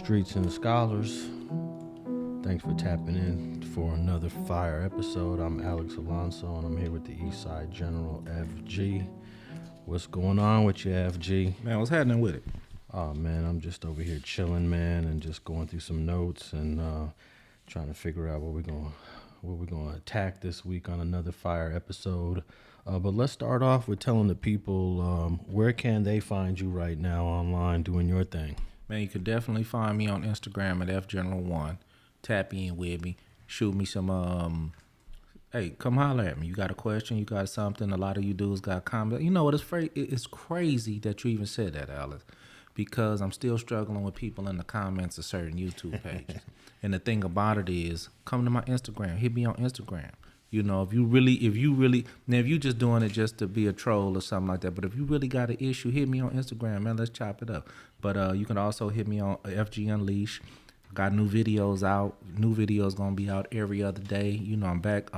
Streets and Scholars. Thanks for tapping in for another fire episode. I'm Alex Alonso, and I'm here with the Eastside General, FG. What's going on with you, FG? Man, what's happening with it? Oh, man, I'm just over here chilling, man, and just going through some notes and trying to figure out what we're gonna attack this week on another fire episode. But let's start off with telling the people where can they find you right now online doing your thing. Man, you can definitely find me on Instagram at FGeneral1. Tap in with me. Shoot me some, hey, come holler at me. You got a question, you got something. A lot of you dudes got comments. You know what, it's crazy that you even said that, Alex, because I'm still struggling with people in the comments of certain YouTube pages. And the thing about it is, come to my Instagram. Hit me on Instagram. You know, if you just doing it just to be a troll or something like that, but if you really got an issue, hit me on Instagram, man. Let's chop it up. But you can also hit me on FG Unleashed. Got new videos out. New videos gonna be out every other day. You know, I'm back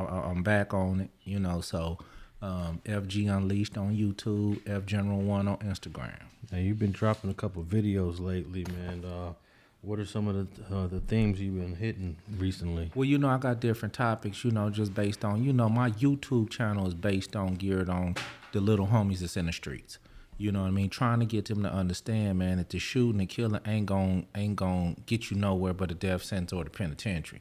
on it. You know, so FG Unleashed on YouTube, FGeneral1 on Instagram. Now, you've been dropping a couple videos lately, man. What are some of the themes you've been hitting recently? Well, you know, I got different topics, you know, just based on, you know, my YouTube channel is geared on the little homies that's in the streets. You know what I mean? Trying to get them to understand, man, that the shooting and killing ain't gon' get you nowhere but a death sentence or the penitentiary.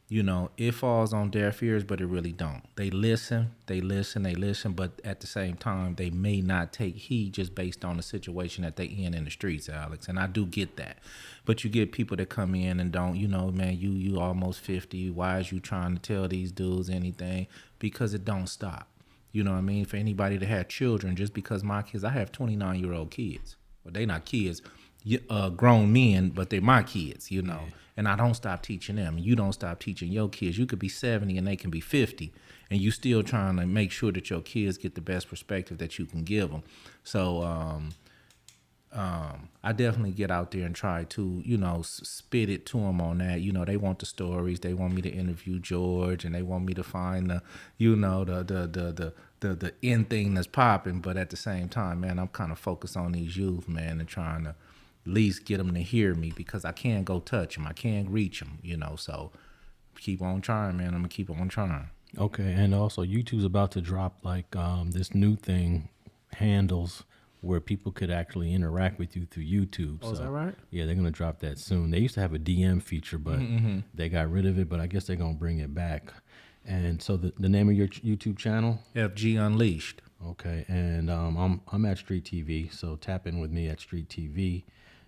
You know, it falls on deaf ears, but it really don't. They listen, but at the same time, they may not take heed just based on the situation that they in the streets, Alex. And I do get that. But you get people that come in and don't, you know, man, you almost 50. Why is you trying to tell these dudes anything? Because it don't stop. You know what I mean? For anybody that had children, just because my kids, I have 29-year-old kids. Well, they not kids, grown men, but they're my kids, you know. Yeah. And I don't stop teaching them. You don't stop teaching your kids. You could be 70 and they can be 50, and you still trying to make sure that your kids get the best perspective that you can give them. So I definitely get out there and try to, you know, spit it to them on that. You know, they want the stories. They want me to interview George, and they want me to find the, you know, the end thing that's popping. But at the same time, man, I'm kind of focused on these youth, man, and trying to at least get them to hear me, because I can't go touch them. I can't reach them, you know. So keep on trying, man. I'm going to keep on trying. Okay. And also, YouTube's about to drop like this new thing, handles, where people could actually interact with you through YouTube. Oh, so, is that right? Yeah, they're going to drop that soon. They used to have a DM feature, but they got rid of it, but I guess they're going to bring it back. And so the name of your YouTube channel? FG Unleashed. Okay, and I'm at Street TV, so tap in with me at Street TV,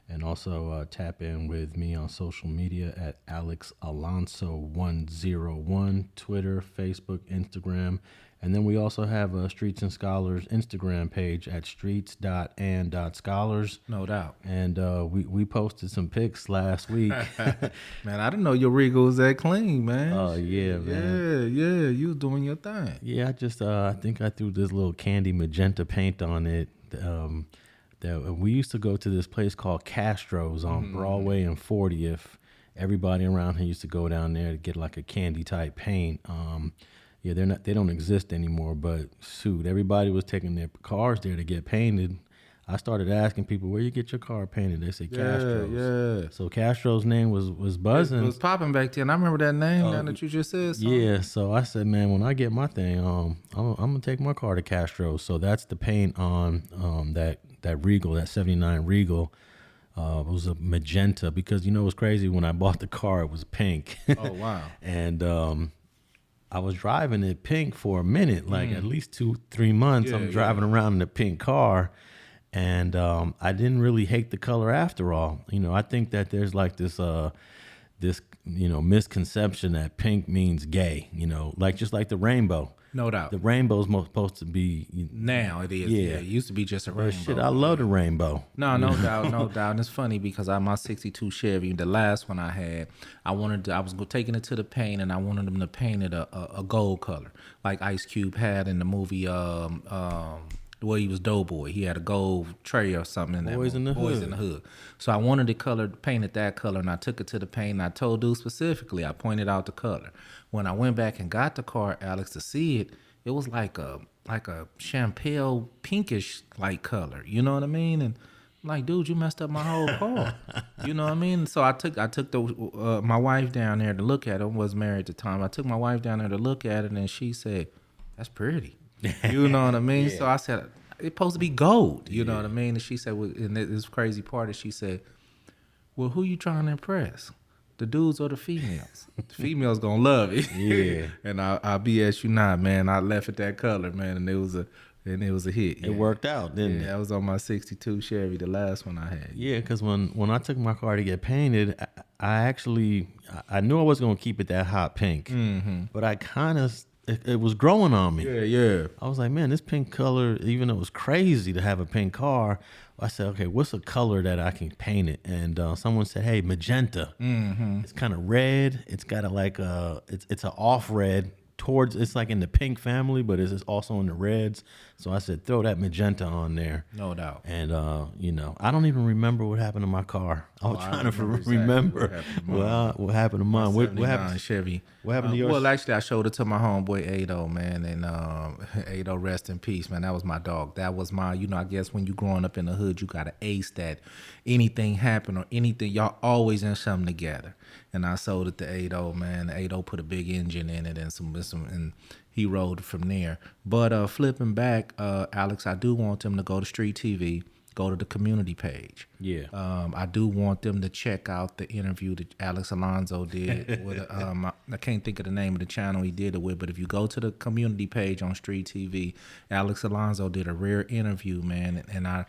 and also tap in with me on social media at Alex Alonso 101, Twitter, Facebook, Instagram. And then we also have a Streets and Scholars Instagram page at streets.and.scholars. No doubt. And we posted some pics last week. Man, I didn't know your rig was that clean, man. Oh, yeah, man. Yeah, you was doing your thing. Yeah, I just, I think I threw this little candy magenta paint on it. That we used to go to this place called Castro's on Broadway and 40th. Everybody around here used to go down there to get like a candy type paint. Yeah, they don't exist anymore, but shoot, everybody was taking their cars there to get painted. I started asking people, where you get your car painted? They said Castro's. Yeah. So Castro's name was buzzing. It was popping back then. I remember that name that you just said. Something. Yeah, so I said, man, when I get my thing, I'm gonna take my car to Castro's. So that's the paint on that Regal, that 79 Regal. It was a magenta, because you know what's crazy? When I bought the car, it was pink. Oh wow. And I was driving it pink for a minute, like at least 2-3 months. I'm driving around in a pink car, and I didn't really hate the color after all. You know, I think that there's like this misconception that pink means gay. You know, like just like the rainbow. No doubt. The rainbow's supposed to be. Now it is. Yeah. It used to be just a rainbow. Shit, I love the rainbow. No doubt. And it's funny because my 62 Chevy, the last one I had, I was taking it to the paint, and I wanted them to paint it a gold color, like Ice Cube had in the movie where he was Doughboy. He had a gold tray or something in there. Boys in the Hood. So I wanted the painted that color, and I took it to the paint, and I told dude specifically, I pointed out the color. When I went back and got the car, Alex, to see it, it was like a champagne pinkish like color. You know what I mean? And I'm like, dude, you messed up my whole car. You know what I mean? So I took my wife down there to look at it. I was married at the time. I took my wife down there to look at it, and she said, "That's pretty." You know what I mean? So I said, "It's supposed to be gold." You know what I mean? And she said, well, and this crazy part is she said, "Well, who you trying to impress? The dudes or the females? The females gonna love it." Yeah. And I'll BS you not, man. I left it that color, man, and it was a hit. It worked out, didn't it? Yeah, that was on my '62 Chevy, the last one I had. Yeah, because when I took my car to get painted, I knew I was gonna keep it that hot pink, but I kind of it was growing on me. Yeah. I was like, man, this pink color, even though it was crazy to have a pink car, I said, okay, what's a color that I can paint it? And someone said, hey, magenta. It's kind of red. It's got it's an off red it's like in the pink family, but it's also in the reds. So I said, throw that magenta on there. No doubt. And, I don't even remember what happened to my car. I was trying to remember what happened to mine. What happened? Chevy. What happened to yours? Well, actually, I showed it to my homeboy Ado, man, and Ado, rest in peace, man. That was my dog. That was my, I guess when you growing up in the hood, you gotta ace that. Anything happen or anything, y'all always in something together. And I sold it to Ado, man. Ado put a big engine in it and some, and he rode from there. But flipping back, Alex, I do want them to go to Street TV. Go to the community page. Yeah. I do want them to check out the interview that Alex Alonso did with I can't think of the name of the channel he did it with, but if you go to the community page on Street TV, Alex Alonso did a rare interview, man, and I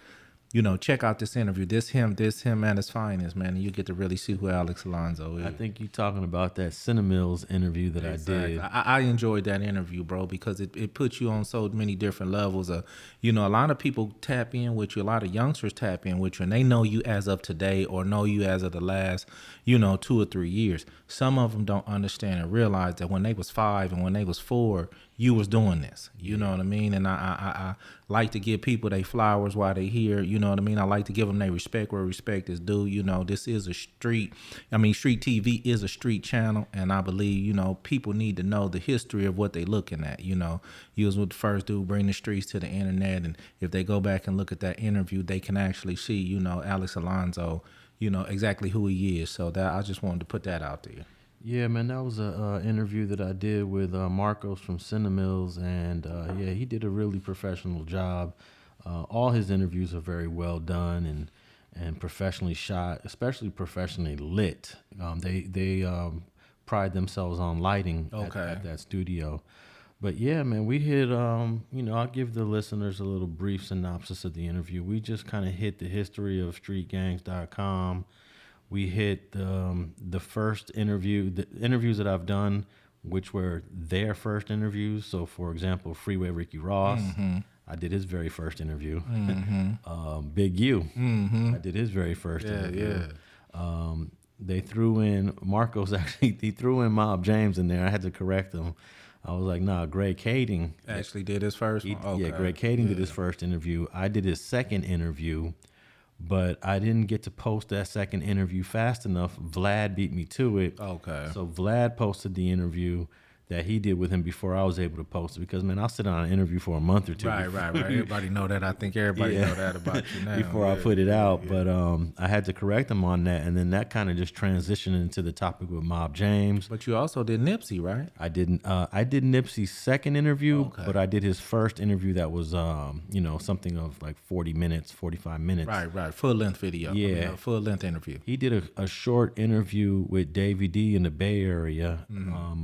check out this interview. This him at his finest, man, and you get to really see who Alex Alonso is. I think you're talking about that Cinemills interview that I did. I enjoyed that interview, bro, because it puts you on so many different levels. A lot of people tap in with you. A lot of youngsters tap in with you, and they know you as of today or know you as of the last, 2 or 3 years. Some of them don't understand and realize that when they was 5 and when they was 4, you was doing this. You know what I mean? And I like to give people their flowers while they here. You know what I mean? I like to give them their respect where respect is due. This is Street TV is a street channel, and I believe, people need to know the history of what they looking at. You was with the first dude bring the streets to the internet, and if they go back and look at that interview, they can actually see, Alex Alonso, exactly who he is. So that I just wanted to put that out there. Yeah, man, that was a interview that I did with Marcos from Cinemills, and he did a really professional job. All his interviews are very well done and professionally shot, especially professionally lit. They pride themselves on lighting at that studio. But yeah, man, we hit, I'll give the listeners a little brief synopsis of the interview. We just kind of hit the history of streetgangs.com. We hit the first interview, the interviews that I've done, which were their first interviews. So, for example, Freeway Ricky Ross, I did his very first interview. Big U, I did his very first interview. They threw in, Marcos actually, he threw in Mob James in there. I had to correct him. I was like, nah, Greg Kading. Actually did his first one? Okay. Yeah, Greg Kading did his first interview. I did his second interview. But I didn't get to post that second interview fast enough. Vlad beat me to it. Okay. So Vlad posted the interview that he did with him before I was able to post it, because, man, I'll sit on an interview for a month or two. Right. Everybody know that. I think everybody know that about you now. Before I put it out. But I had to correct him on that, and then that kind of just transitioned into the topic with Mob James. But you also did Nipsey, right? I didn't. I did Nipsey's second interview, but I did his first interview that was, something of like 40 minutes, 45 minutes. Right. Full-length video. Yeah. Full-length interview. He did a short interview with Davey D in the Bay Area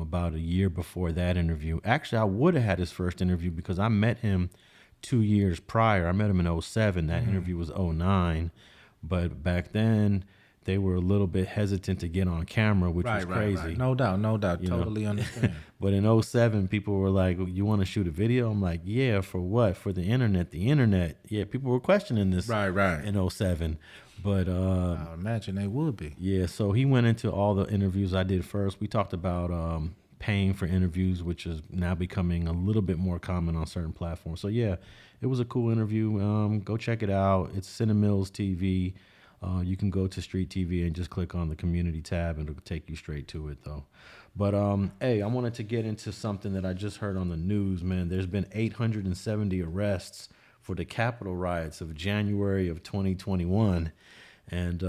about a year before that interview. Actually, I would have had his first interview because I met him 2 years prior. I met him in 2007. That interview was 2009. But back then, they were a little bit hesitant to get on camera, which was crazy. Right. No doubt. Totally understand. But in 2007, people were like, you want to shoot a video? I'm like, yeah, for what? For the internet. The internet. Yeah, people were questioning this in 2007. But I imagine they would be. Yeah, so he went into all the interviews I did first. We talked about paying for interviews, which is now becoming a little bit more common on certain platforms. So yeah, it was a cool interview. Go check it out. It's Cinemills TV. You can go to Street TV and just click on the community tab, and it'll take you straight to it, though. But hey, I wanted to get into something that I just heard on the news, man. There's been 870 arrests for the Capitol riots of January of 2021. And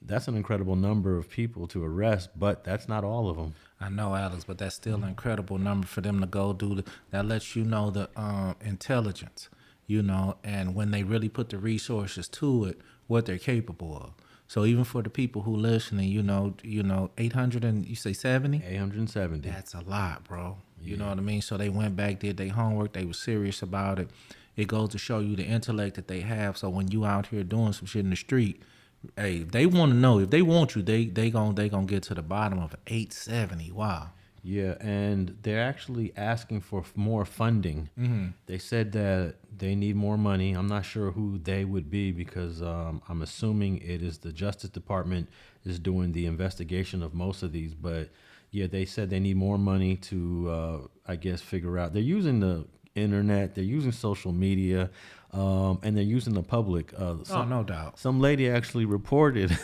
that's an incredible number of people to arrest, but that's not all of them. I know, Alex, but that's still an incredible number for them to go do. That lets you know the intelligence, and when they really put the resources to it, what they're capable of. So even for the people who listening, 800 and you say 70? 870. That's a lot, bro. You know what I mean? So they went back, did their homework. They were serious about it. It goes to show you the intellect that they have. So when you out here doing some shit in the street, hey, they want to know. If they want you, they gonna get to the bottom of it. 870. Wow. Yeah, and they're actually asking for more funding. Mm-hmm. They said that they need more money. I'm not sure who they would be because I'm assuming it is the Justice Department is doing the investigation of most of these. But yeah, they said they need more money to, I guess, figure out. They're using the internet, they're using social media, and they're using the public. No doubt. Some lady actually reported,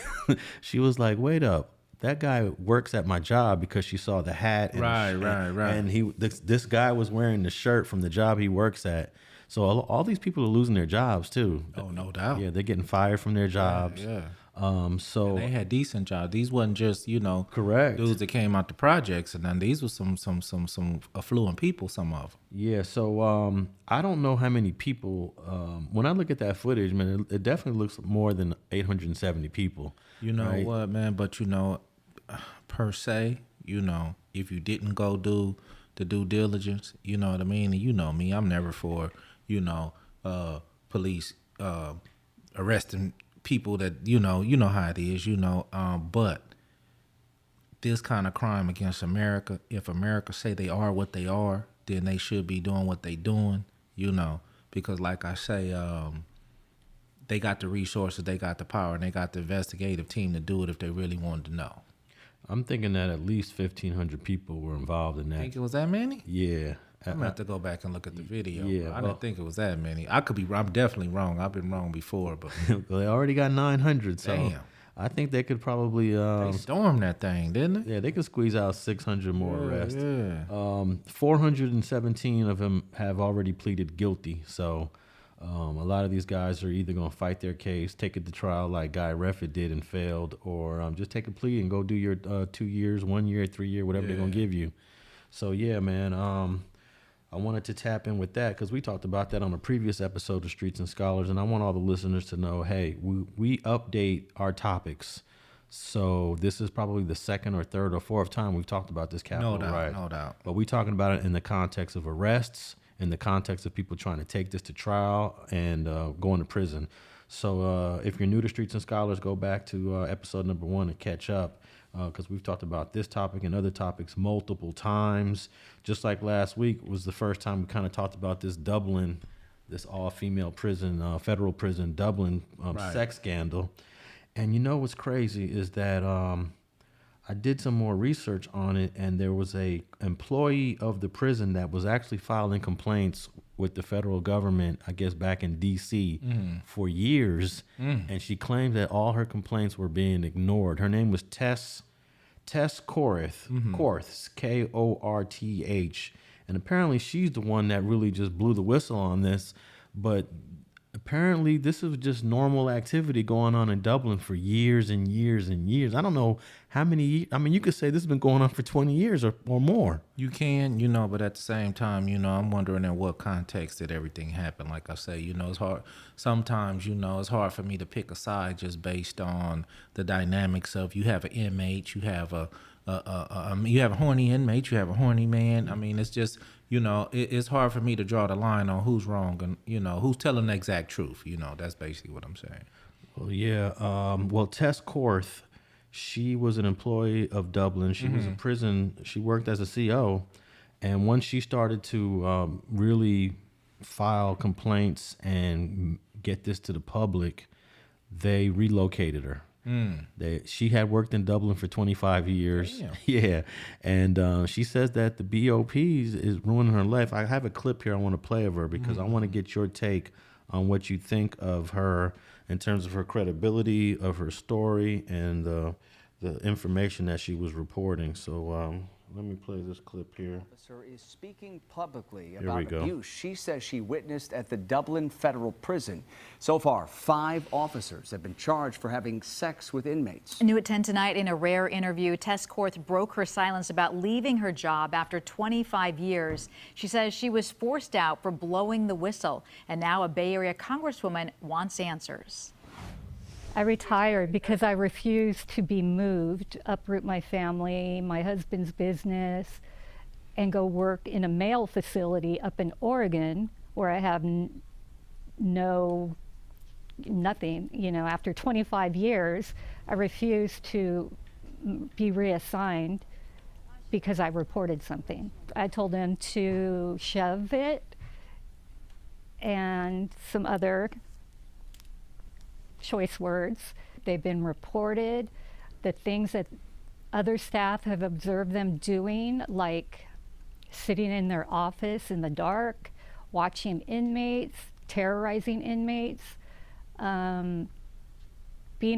she was like, wait up. That guy works at my job because she saw the hat. And Right. And this guy was wearing the shirt from the job he works at. So all these people are losing their jobs too. Oh, no doubt. Yeah, they're getting fired from their jobs. Yeah. So and they had decent jobs. These wasn't just correct dudes that came out the projects, and then these were some affluent people. Some of them. Yeah. So I don't know how many people. When I look at that footage, man, it definitely looks more than 870 people. You know right? what, man? But per se, if you didn't go do the due diligence, you know what I mean? And you know me, I'm never for, police arresting people that, you know how it is, but this kind of crime against America, if America say they are what they are, then they should be doing what they doing, because like I say, they got the resources, they got the power, and they got the investigative team to do it if they really wanted to know. I'm thinking that at least 1,500 people were involved in that. Think it was that many? Yeah. I'm gonna have to go back and look at the video. Yeah, I didn't think it was that many. I could be. I'm definitely wrong. I've been wrong before, but well, they already got 900. So damn. I think they could probably They stormed that thing, didn't they? yeah, they could squeeze out 600 more arrests. Yeah. 417 of them have already pleaded guilty. So a lot of these guys are either going to fight their case, take it to trial like Guy Reffitt did and failed, or just take a plea and go do your 2 years, 1 year, 3 year, whatever they're going to give you. So yeah, man, I wanted to tap in with that because we talked about that on a previous episode of Streets and Scholars, and I want all the listeners to know, hey, we update our topics. So this is probably the second or third or fourth time we've talked about this Capitol riot. No doubt. But we're talking about it in the context of arrests, in the context of people trying to take this to trial and going to prison. So if you're new to Streets and Scholars, go back to episode number 1 and catch up. Because we've talked about this topic and other topics multiple times. Just like last week was the first time we kind of talked about this Dublin, this all-female prison, federal prison, Dublin sex scandal. And you know what's crazy is that I did some more research on it, and there was a employee of the prison that was actually filing complaints with the federal government, I guess back in D.C. For years, and she claimed that all her complaints were being ignored. Her name was Tess Korth, Korth, Korth, and apparently she's the one that really just blew the whistle on this, but apparently this is just normal activity going on in Dublin for years and years and years. I don't know how many, I mean, you could say this has been going on for 20 years or more. You can, but at the same time, I'm wondering in what context did everything happen. Like I say, it's hard. Sometimes, it's hard for me to pick a side just based on the dynamics of you have an inmate, you have you have a horny inmate, you have a horny man. I mean, it's just, it's hard for me to draw the line on who's wrong and, who's telling the exact truth. That's basically what I'm saying. Well, yeah. Well, Tess Korth, she was an employee of Dublin. She was in prison. She worked as a CO. And once she started to really file complaints and get this to the public, they relocated her. She had worked in Dublin for 25 years. Damn. Yeah. And she says that the BOPs is ruining her life. I have a clip here I want to play of her because I want to get your take on what you think of her in terms of her credibility, of her story, and the information that she was reporting. So Let me play this clip here. Officer is speaking publicly we about go. abuse she says she witnessed at the Dublin Federal Prison. So far, 5 officers have been charged for having sex with inmates. New at 10 tonight, in a rare interview, Tess Korth broke her silence about leaving her job after 25 years. She says she was forced out for blowing the whistle, and now a Bay Area congresswoman wants answers. I retired because I refused to be moved, uproot my family, my husband's business, and go work in a mail facility up in Oregon where I have nothing. You know, after 25 years, I refused to be reassigned because I reported something. I told them to shove it and some other choice words. They've been reported. The things that other staff have observed them doing, like sitting in their office in the dark, watching inmates, terrorizing inmates, being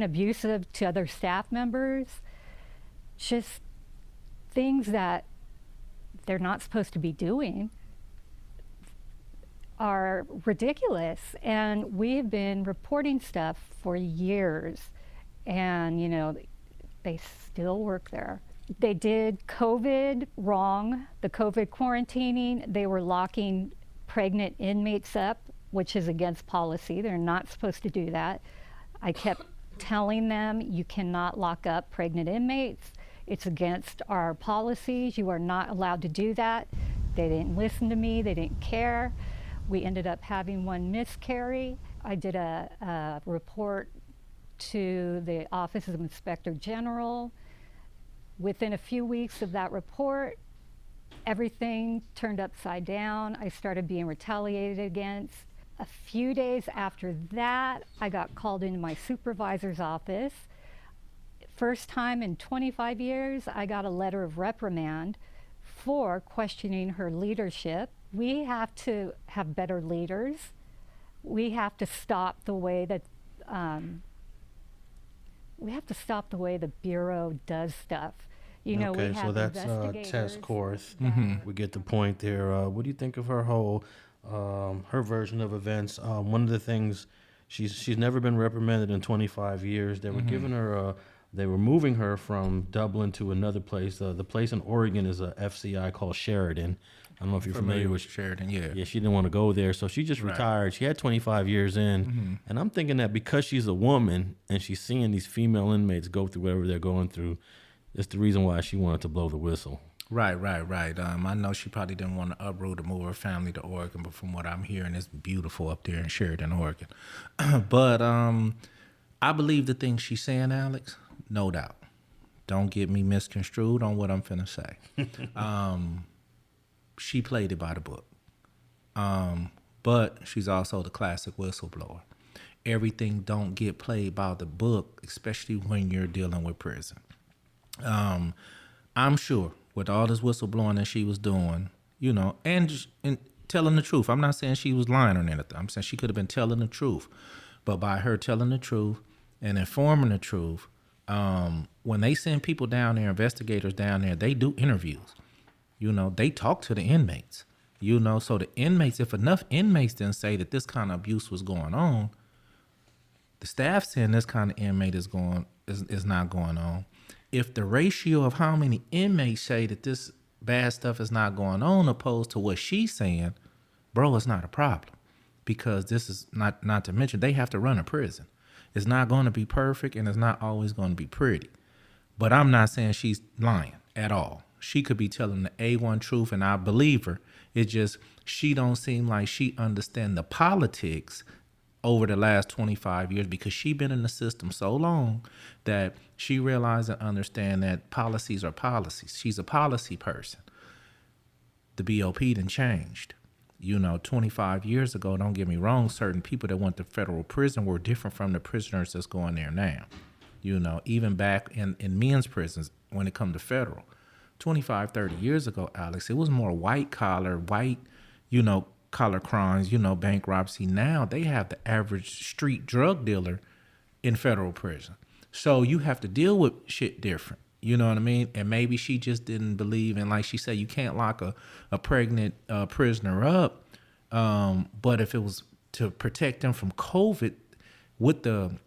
abusive to other staff members, just things that they're not supposed to be doing, are ridiculous. And we have been reporting stuff for years, and you know, they still work there. They did COVID wrong, the COVID quarantining. They were locking pregnant inmates up, which is against policy. They're not supposed to do that. I kept telling them, you cannot lock up pregnant inmates. It's against our policies. You are not allowed to do that. They didn't listen to me. They didn't care. We ended up having one miscarry. I did a report to the Office of Inspector General. Within a few weeks of that report, everything turned upside down. I started being retaliated against. A few days after that, I got called into my supervisor's office. First time in 25 years, I got a letter of reprimand for questioning her leadership. We have to have better leaders. We have to stop the way that the Bureau does stuff. You know, okay, we have so that's Tess Korth. We get the point there. What do you think of her whole, her version of events? One of the things, she's never been reprimanded in 25 years. They were giving her, they were moving her from Dublin to another place. The place in Oregon is a FCI called Sheridan. I don't know if you're familiar with Sheridan. Yeah, she didn't want to go there, so she just retired. She had 25 years in, and I'm thinking that because she's a woman and she's seeing these female inmates go through whatever they're going through, it's the reason why she wanted to blow the whistle. Right. I know she probably didn't want to uproot or move her family to Oregon, but from what I'm hearing, it's beautiful up there in Sheridan, Oregon. But I believe the things she's saying, Alex, no doubt. Don't get me misconstrued on what I'm finna say. She played it by the book. But she's also the classic whistleblower. Everything don't get played by the book, especially when you're dealing with prison. I'm sure with all this whistleblowing that she was doing, you know, and telling the truth. I'm not saying she was lying or anything. I'm saying she could have been telling the truth. But by her telling the truth and informing the truth, when they send people down there, investigators down there, they do interviews. You know, they talk to the inmates, you know, so the inmates, if enough inmates didn't say that this kind of abuse was going on, the staff saying this kind of inmate is not going on. If the ratio of how many inmates say that this bad stuff is not going on opposed to what she's saying, bro, it's not a problem. Because this is not to mention, they have to run a prison. It's not going to be perfect and it's not always going to be pretty. But I'm not saying she's lying at all. She could be telling the A1 truth, and I believe her. It's just she don't seem like she understand the politics over the last 25 years because she been in the system so long that she realized and understand that policies are policies. She's a policy person. The BOP done changed. You know, 25 years ago, don't get me wrong, certain people that went to federal prison were different from the prisoners that's going there now. You know, even back in men's prisons when it come to federal. 25, 30 years ago, Alex, it was more white, you know, collar crimes, you know, bank robbery. Now they have the average street drug dealer in federal prison. So you have to deal with shit different. You know what I mean? And maybe she just didn't believe in, like she said, you can't lock a pregnant prisoner up. But if it was to protect them from COVID, with the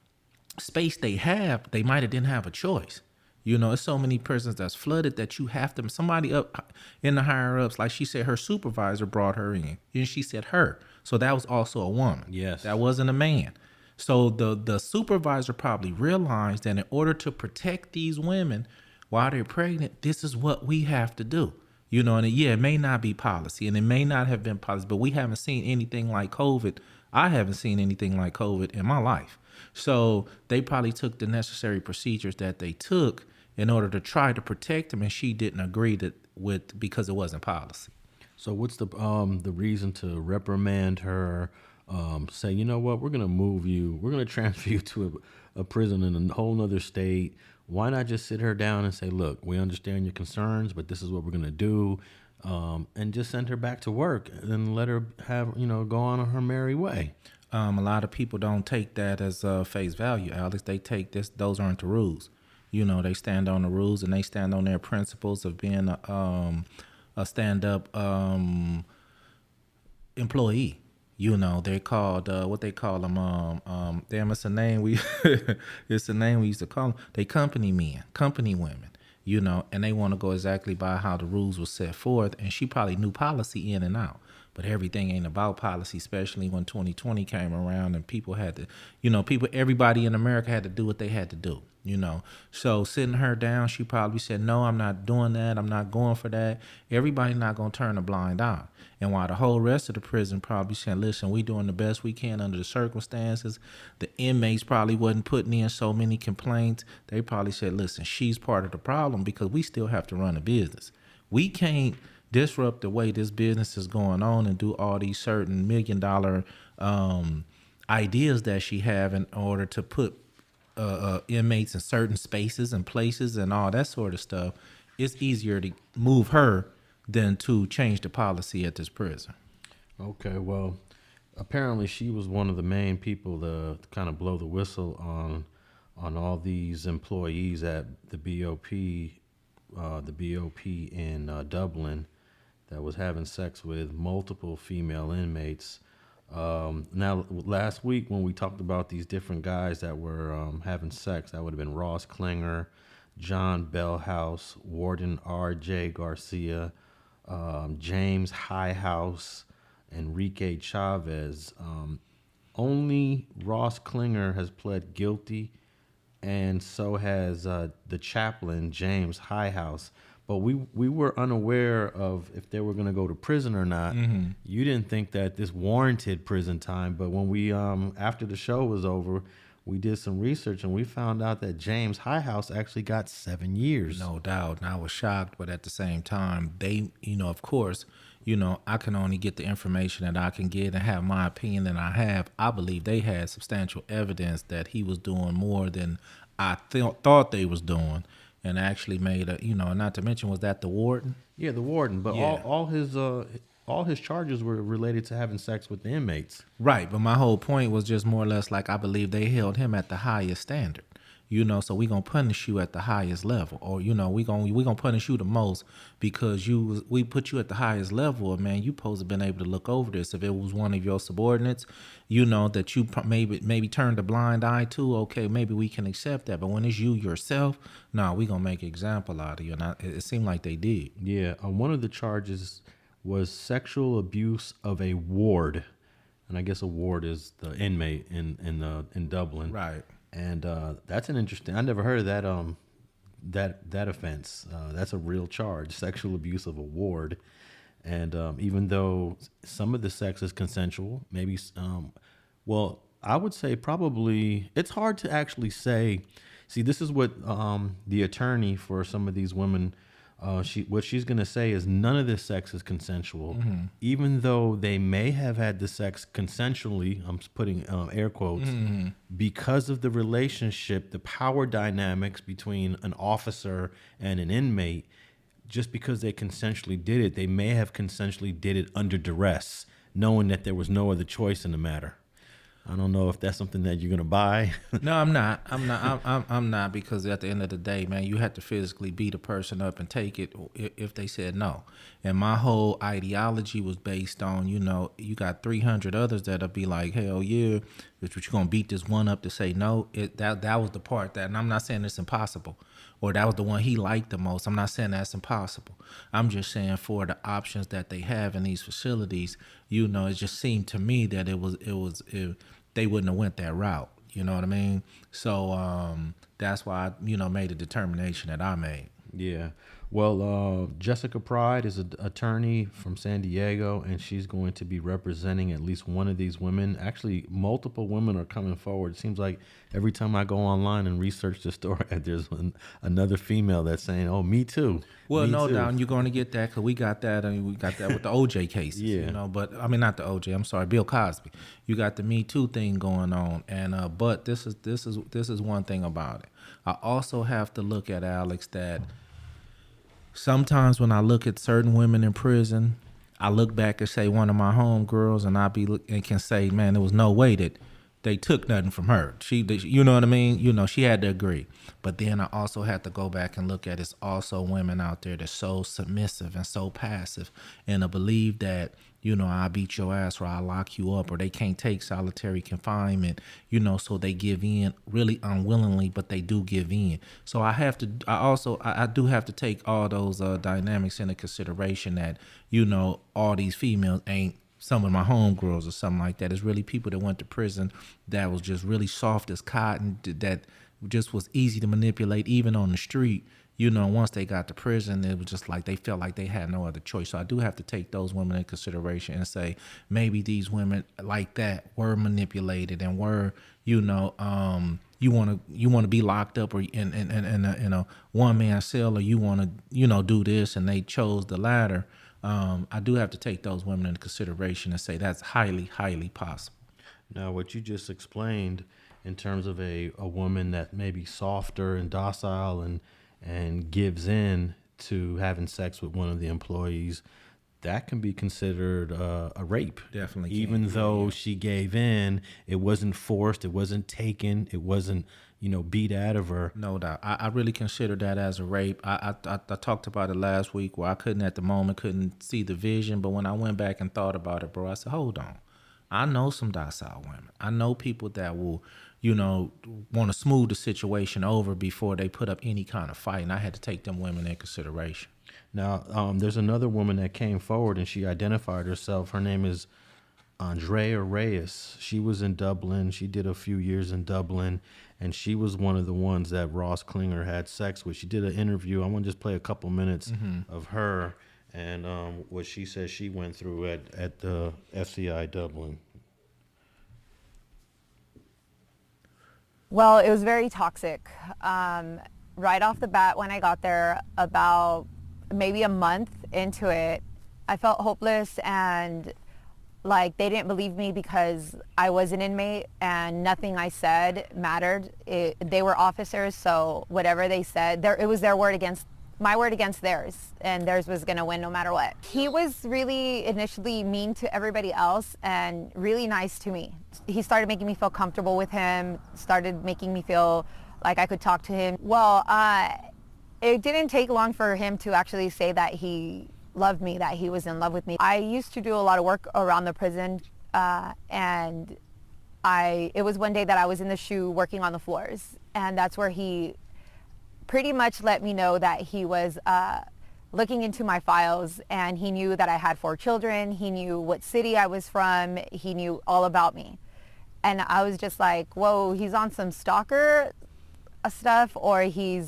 space they have, they might have didn't have a choice. You know, there's so many prisons that's flooded that you have to, somebody up in the higher ups, like she said, her supervisor brought her in. And she said her. So that was also a woman. Yes. That wasn't a man. So the supervisor probably realized that in order to protect these women while they're pregnant, this is what we have to do. You know, and it may not be policy, and it may not have been policy, but we haven't seen anything like COVID. I haven't seen anything like COVID in my life. So they probably took the necessary procedures that they took in order to try to protect him, and she didn't agree with because it wasn't policy. So what's the reason to reprimand her? Say, you know what, we're gonna move you, we're gonna transfer you to a prison in a whole nother state. Why not just sit her down and say, look, we understand your concerns, but this is what we're gonna do, and just send her back to work and let her have, go on her merry way. A lot of people don't take that as face value, Alex. They take those aren't the rules. You know, they stand on the rules and they stand on their principles of being a stand-up employee. You know, they're called what they call them. Damn, it's a name it's a name we used to call them. They company men, company women. You know, and they want to go exactly by how the rules were set forth. And she probably knew policy in and out. But everything ain't about policy, especially when 2020 came around and people had to, everybody in America had to do what they had to do, So sitting her down, she probably said, no, I'm not doing that. I'm not going for that. Everybody not going to turn a blind eye. And while the whole rest of the prison probably said, listen, we doing the best we can under the circumstances. The inmates probably wasn't putting in so many complaints. They probably said, listen, she's part of the problem because we still have to run a business. We can't disrupt the way this business is going on and do all these certain $1 million ideas that she have in order to put inmates in certain spaces and places and all that sort of stuff. It's easier to move her than to change the policy at this prison. Okay, well, apparently she was one of the main people to kind of blow the whistle on all these employees at the BOP in Dublin that was having sex with multiple female inmates. Now, last week when we talked about these different guys that were having sex, that would have been Ross Klinger, John Bellhouse, Warden R.J. Garcia, James Highhouse, Enriquez Chavez. Only Ross Klinger has pled guilty, and so has the chaplain, James Highhouse. But we were unaware of if they were going to go to prison or not. Mm-hmm. You didn't think that this warranted prison time, but when we after the show was over, we did some research and we found out that James Highhouse actually got 7 years. No doubt. And I was shocked, but at the same time, they, of course, I can only get the information that I can get and have my opinion that I have. I believe they had substantial evidence that he was doing more than I thought they was doing. And actually made not to mention, was that the warden? Yeah, the warden. But yeah. all his charges were related to having sex with the inmates. Right, but my whole point was just more or less like I believe they held him at the highest standard. So we gonna punish you at the highest level, or we gonna punish you the most because we put you at the highest level. Man, you supposed to been able to look over this. If it was one of your subordinates, that you maybe turned a blind eye to. Okay, maybe we can accept that. But when it's you yourself, we gonna make an example out of you. And it seemed like they did. Yeah, one of the charges was sexual abuse of a ward, and I guess a ward is the inmate in Dublin. Right. And that's an interesting. I never heard of that offense. That's a real charge, sexual abuse of a ward. And even though some of the sex is consensual, maybe. Well, I would say probably it's hard to actually say. See, this is what the attorney for some of these women. What she's going to say is none of this sex is consensual, mm-hmm. even though they may have had the sex consensually. I'm putting air quotes, mm-hmm. because of the relationship, the power dynamics between an officer and an inmate. Just because they consensually did it, they may have consensually did it under duress, knowing that there was no other choice in the matter. I don't know if that's something that you're gonna buy. No, I'm not. I'm not, because at the end of the day, man, you have to physically beat a person up and take it if they said no. And my whole ideology was based on, you got 300 others that'll be like, hell yeah, but you're gonna beat this one up to say no. That was the part that, and I'm not saying it's impossible, or that was the one he liked the most. I'm not saying that's impossible. I'm just saying for the options that they have in these facilities, it just seemed to me that they wouldn't have went that route. You know what I mean? So that's why I, made the determination that I made. Yeah. Well, Jessica Pride is an attorney from San Diego, and she's going to be representing at least one of these women. Actually, multiple women are coming forward. It seems like every time I go online and research the story, there's another female that's saying, "Oh, me too." Well, me no too. doubt you're going to get that, because we got that. I mean, we got that with the OJ cases. Yeah. But I mean, not the OJ. I'm sorry, Bill Cosby. You got the Me Too thing going on, and but this is one thing about it. I also have to look at, Alex, that sometimes when I look at certain women in prison, I look back and say one of my homegirls, and can say, man, there was no way that they took nothing from her. You know what I mean? She had to agree. But then I also had to go back and look at, it's also women out there that's so submissive and so passive, and to believe that, I beat your ass, or I lock you up, or they can't take solitary confinement, so they give in really unwillingly, but they do give in. So I do have to take all those dynamics into consideration, that, all these females ain't some of my homegirls or something like that. It's really people that went to prison that was just really soft as cotton, that just was easy to manipulate even on the street. Once they got to prison, it was just like they felt like they had no other choice. So I do have to take those women in consideration and say, maybe these women like that were manipulated and were, you want to be locked up or in a one-man cell, or you want to, do this, and they chose the latter. I do have to take those women into consideration and say that's highly, highly possible. Now, what you just explained in terms of a woman that may be softer and docile and gives in to having sex with one of the employees, that can be considered a rape. Definitely. Even though she gave in, it wasn't forced, it wasn't taken, it wasn't, beat out of her. No doubt. I really consider that as a rape. I talked about it last week, where I couldn't see the vision, but when I went back and thought about it, bro, I said, hold on. I know some docile women. I know people that will, want to smooth the situation over before they put up any kind of fight, and I had to take them women in consideration. Now, there's another woman that came forward, and she identified herself. Her name is Andrea Reyes. She was in Dublin. She did a few years in Dublin, and she was one of the ones that Ross Klinger had sex with. She did an interview. I want to just play a couple minutes of her and what she says she went through at the FCI Dublin. Well, it was very toxic. Right off the bat, when I got there, about maybe a month into it, I felt hopeless, and like they didn't believe me because I was an inmate and nothing I said mattered. They were officers, so whatever they said, it was their word against my word against theirs, and theirs was going to win no matter what. He was really initially mean to everybody else and really nice to me. He started making me feel comfortable with him, started making me feel like I could talk to him. Well, it didn't take long for him to actually say that he loved me, that he was in love with me. I used to do a lot of work around the prison, and it was one day that I was in the SHU working on the floors, and that's where he pretty much let me know that he was looking into my files, and he knew that I had 4 children. He knew what city I was from. He knew all about me. And I was just like, whoa, he's on some stalker stuff, or he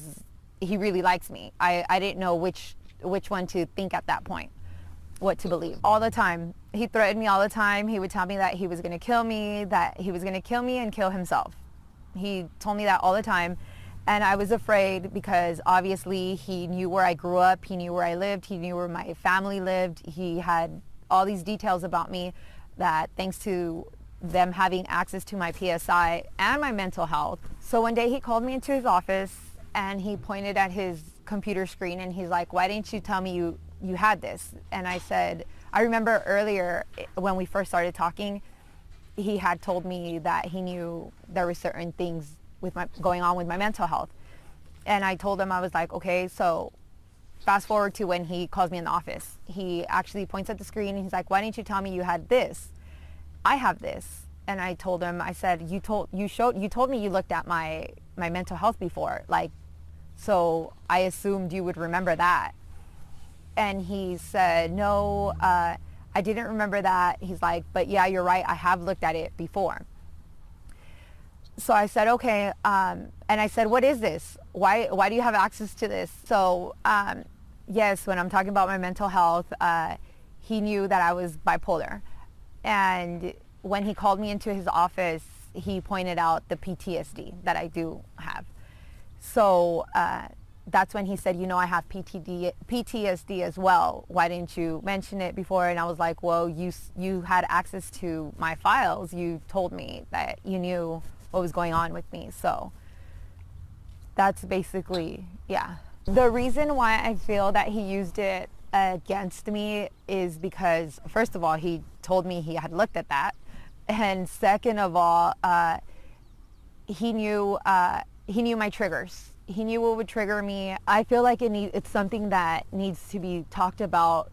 really likes me. I didn't know which one to think at that point, what to believe. All the time. He threatened me all the time. He would tell me that he was going to kill me, and kill himself. He told me that all the time. And I was afraid because obviously he knew where I grew up, he knew where I lived, he knew where my family lived. He had all these details about me that, thanks to them having access to my PSI and my mental health. So one day he called me into his office and he pointed at his computer screen and he's like, why didn't you tell me you had this? And I said, I remember earlier when we first started talking, he had told me that he knew there were certain things going on with my mental health. And I told him, I was like, okay, so fast forward to when he calls me in the office. He actually points at the screen and he's like, why didn't you tell me you had this? I have this. And I told him, I said, you told me you looked at my mental health before, like, so I assumed you would remember that. And he said, no, I didn't remember that. He's like, but yeah, you're right, I have looked at it before. So I said, okay, and I said, what is this? Why do you have access to this? So yes, when I'm talking about my mental health, he knew that I was bipolar. And when he called me into his office, he pointed out the PTSD that I do have. So that's when he said, you know, I have PTSD as well. Why didn't you mention it before? And I was like, well, you had access to my files. You told me that you knew what was going on with me. So that's basically, yeah. The reason why I feel that he used it against me is because, first of all, he told me he had looked at that. And second of all, he knew my triggers. He knew what would trigger me. I feel like it's something that needs to be talked about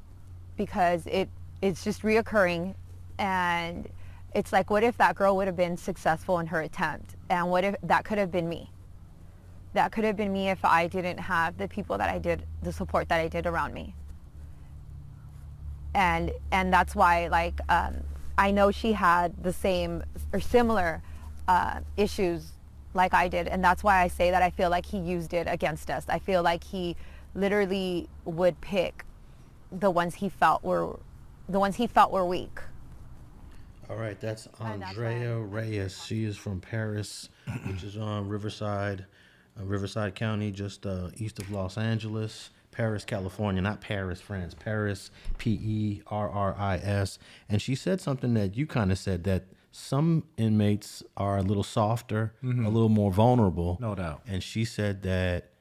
because it's just reoccurring. And it's like, what if that girl would have been successful in her attempt? And what if that could have been me? That could have been me if I didn't have the people that I did, the support that I did around me. And that's why, like, I know she had the same or similar issues like I did. And that's why I say that I feel like he used it against us. I feel like he literally would pick the ones he felt were weak. All right, that's Andrea Reyes. She is from Paris, which is on Riverside County, just east of Los Angeles. Paris, California, not Paris, France. Paris, Perris. And she said something that you kind of said, that some inmates are a little softer, a little more vulnerable. No doubt. And she said that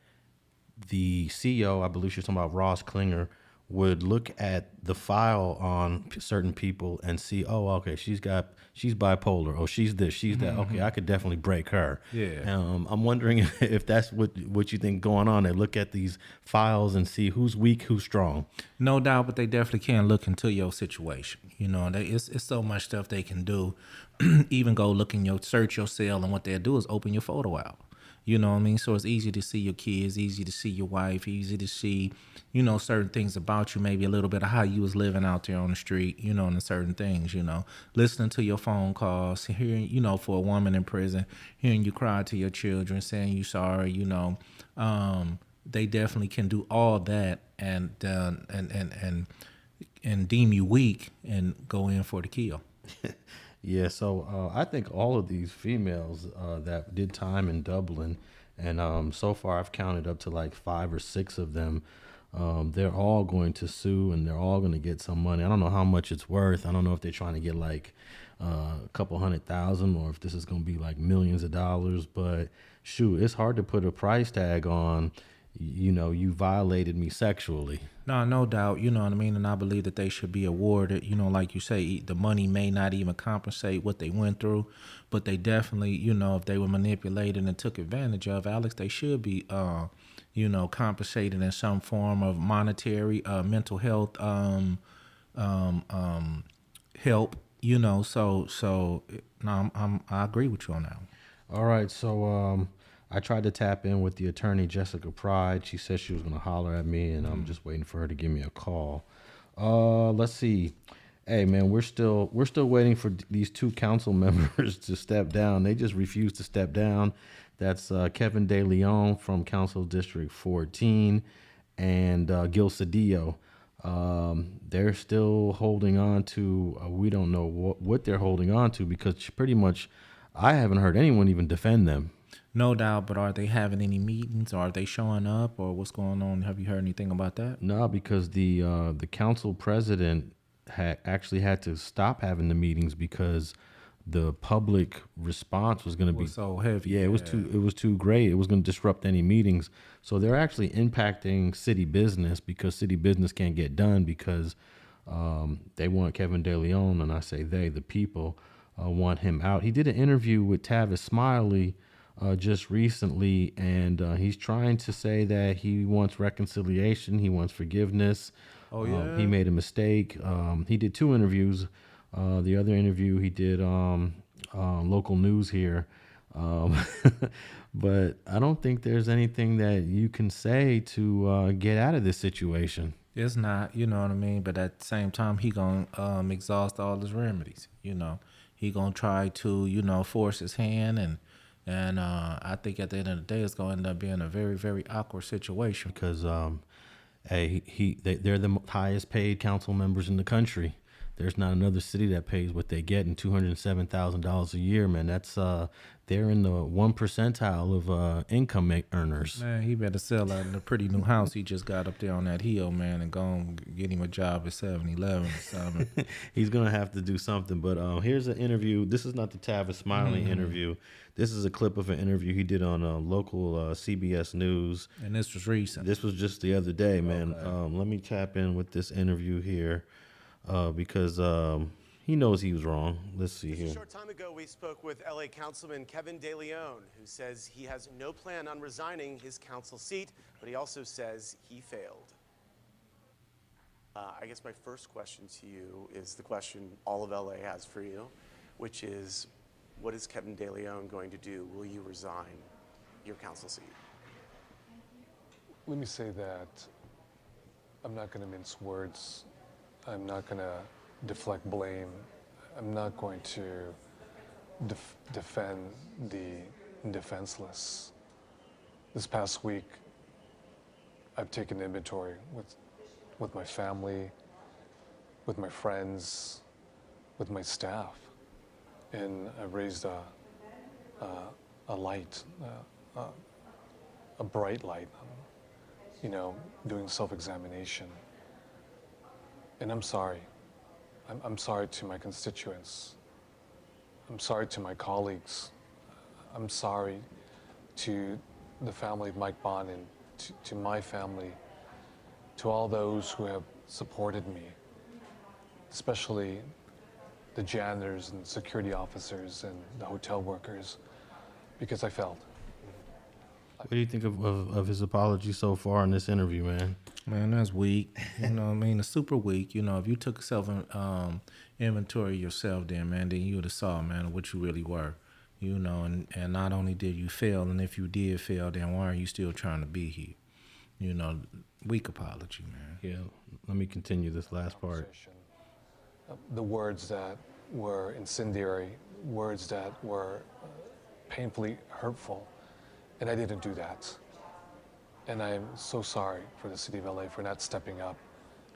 the CEO, I believe she was talking about Ross Klinger, would look at the file on certain people and see, oh, okay, she's bipolar, oh, she's this, she's that. Okay, I could definitely break her. Yeah. I'm wondering if that's what you think going on. They look at these files and see who's weak, who's strong. No doubt, but they definitely can look into your situation. You know, it's so much stuff they can do. Even go look in search your cell, and what they'll do is open your photo out. You know what I mean? So it's easy to see your kids, easy to see your wife, easy to see, you know, certain things about you, maybe a little bit of how you was living out there on the street, you know, and certain things, you know, listening to your phone calls, hearing, you know, for a woman in prison, hearing you cry to your children, saying you sorry, you know, they definitely can do all that and deem you weak and go in for the kill. Yeah, so I think all of these females that did time in Dublin, and so far I've counted up to like 5 or 6 of them, they're all going to sue and they're all going to get some money. I don't know how much it's worth. I don't know if they're trying to get like a couple $100,000 or if this is going to be like millions of dollars. But shoot, it's hard to put a price tag on, you know, you violated me sexually. No doubt, you know what I mean? And I believe that they should be awarded, you know, like you say, the money may not even compensate what they went through, but they definitely, you know, if they were manipulated and took advantage of, Alex, they should be, you know, compensated in some form of monetary, mental health help, you know, so no, I agree with you on that one. All right, so I tried to tap in with the attorney, Jessica Pride. She said she was going to holler at me, and I'm just waiting for her to give me a call. Let's see. Hey, man, we're still waiting for these 2 council members to step down. They just refused to step down. That's Kevin Deleon from Council District 14 and Gil Cedillo. They're still holding on to, we don't know what they're holding on to, because pretty much I haven't heard anyone even defend them. No doubt, but are they having any meetings? Or are they showing up? Or what's going on? Have you heard anything about that? No, because the council president actually had to stop having the meetings because the public response was going to be so heavy. Yeah, it was too great. It was going to disrupt any meetings. So they're actually impacting city business, because city business can't get done because they want Kevin Deleon, and I say they, the people, want him out. He did an interview with Tavis Smiley just recently, and he's trying to say that he wants reconciliation, he wants forgiveness. Oh, yeah? He made a mistake. He did 2 interviews. The other interview he did local news here. But I don't think there's anything that you can say to get out of this situation. It's not, you know what I mean? But at the same time, he gonna exhaust all his remedies, you know. He gonna try to, you know, force his hand, and I think at the end of the day, it's gonna end up being a very, very awkward situation. Because they're the highest paid council members in the country. There's not another city that pays what they get in $207,000 a year, man. That's they're in the 1 percentile of income earners. Man, he better sell out the pretty new house he just got up there on that hill, man, and go and get him a job at 7-Eleven or something. He's gonna have to do something. But here's an interview. This is not the Tavis Smiley interview. This is a clip of an interview he did on local CBS News. And this was recent. This was just the other day, man. Okay. Let me tap in with this interview here. Because he knows he was wrong. Let's see here. A short time ago, we spoke with LA Councilman Kevin Deleon, who says he has no plan on resigning his council seat, but he also says he failed. I guess my first question to you is the question all of LA has for you, which is, what is Kevin Deleon going to do? Will you resign your council seat? Let me say that I'm not going to mince words. I'm not going to deflect blame. I'm not going to defend the defenseless. This past week, I've taken inventory with my family, with my friends, with my staff, and I've raised a light, a bright light, you know, doing self-examination. And I'm sorry. I'm sorry to my constituents. I'm sorry to my colleagues. I'm sorry to the family of Mike Bond and to my family, to all those who have supported me, especially the janitors and security officers and the hotel workers, because I failed. What do you think of his apology so far in this interview, man? Man, that's weak. You know what I mean? It's super weak. You know, if you took self inventory yourself then, man, then you would have saw, man, what you really were. You know, and not only did you fail, and if you did fail, then why are you still trying to be here? You know, weak apology, man. Yeah, let me continue this last part. The words that were incendiary, words that were painfully hurtful, and I didn't do that. And I'm so sorry for the city of LA for not stepping up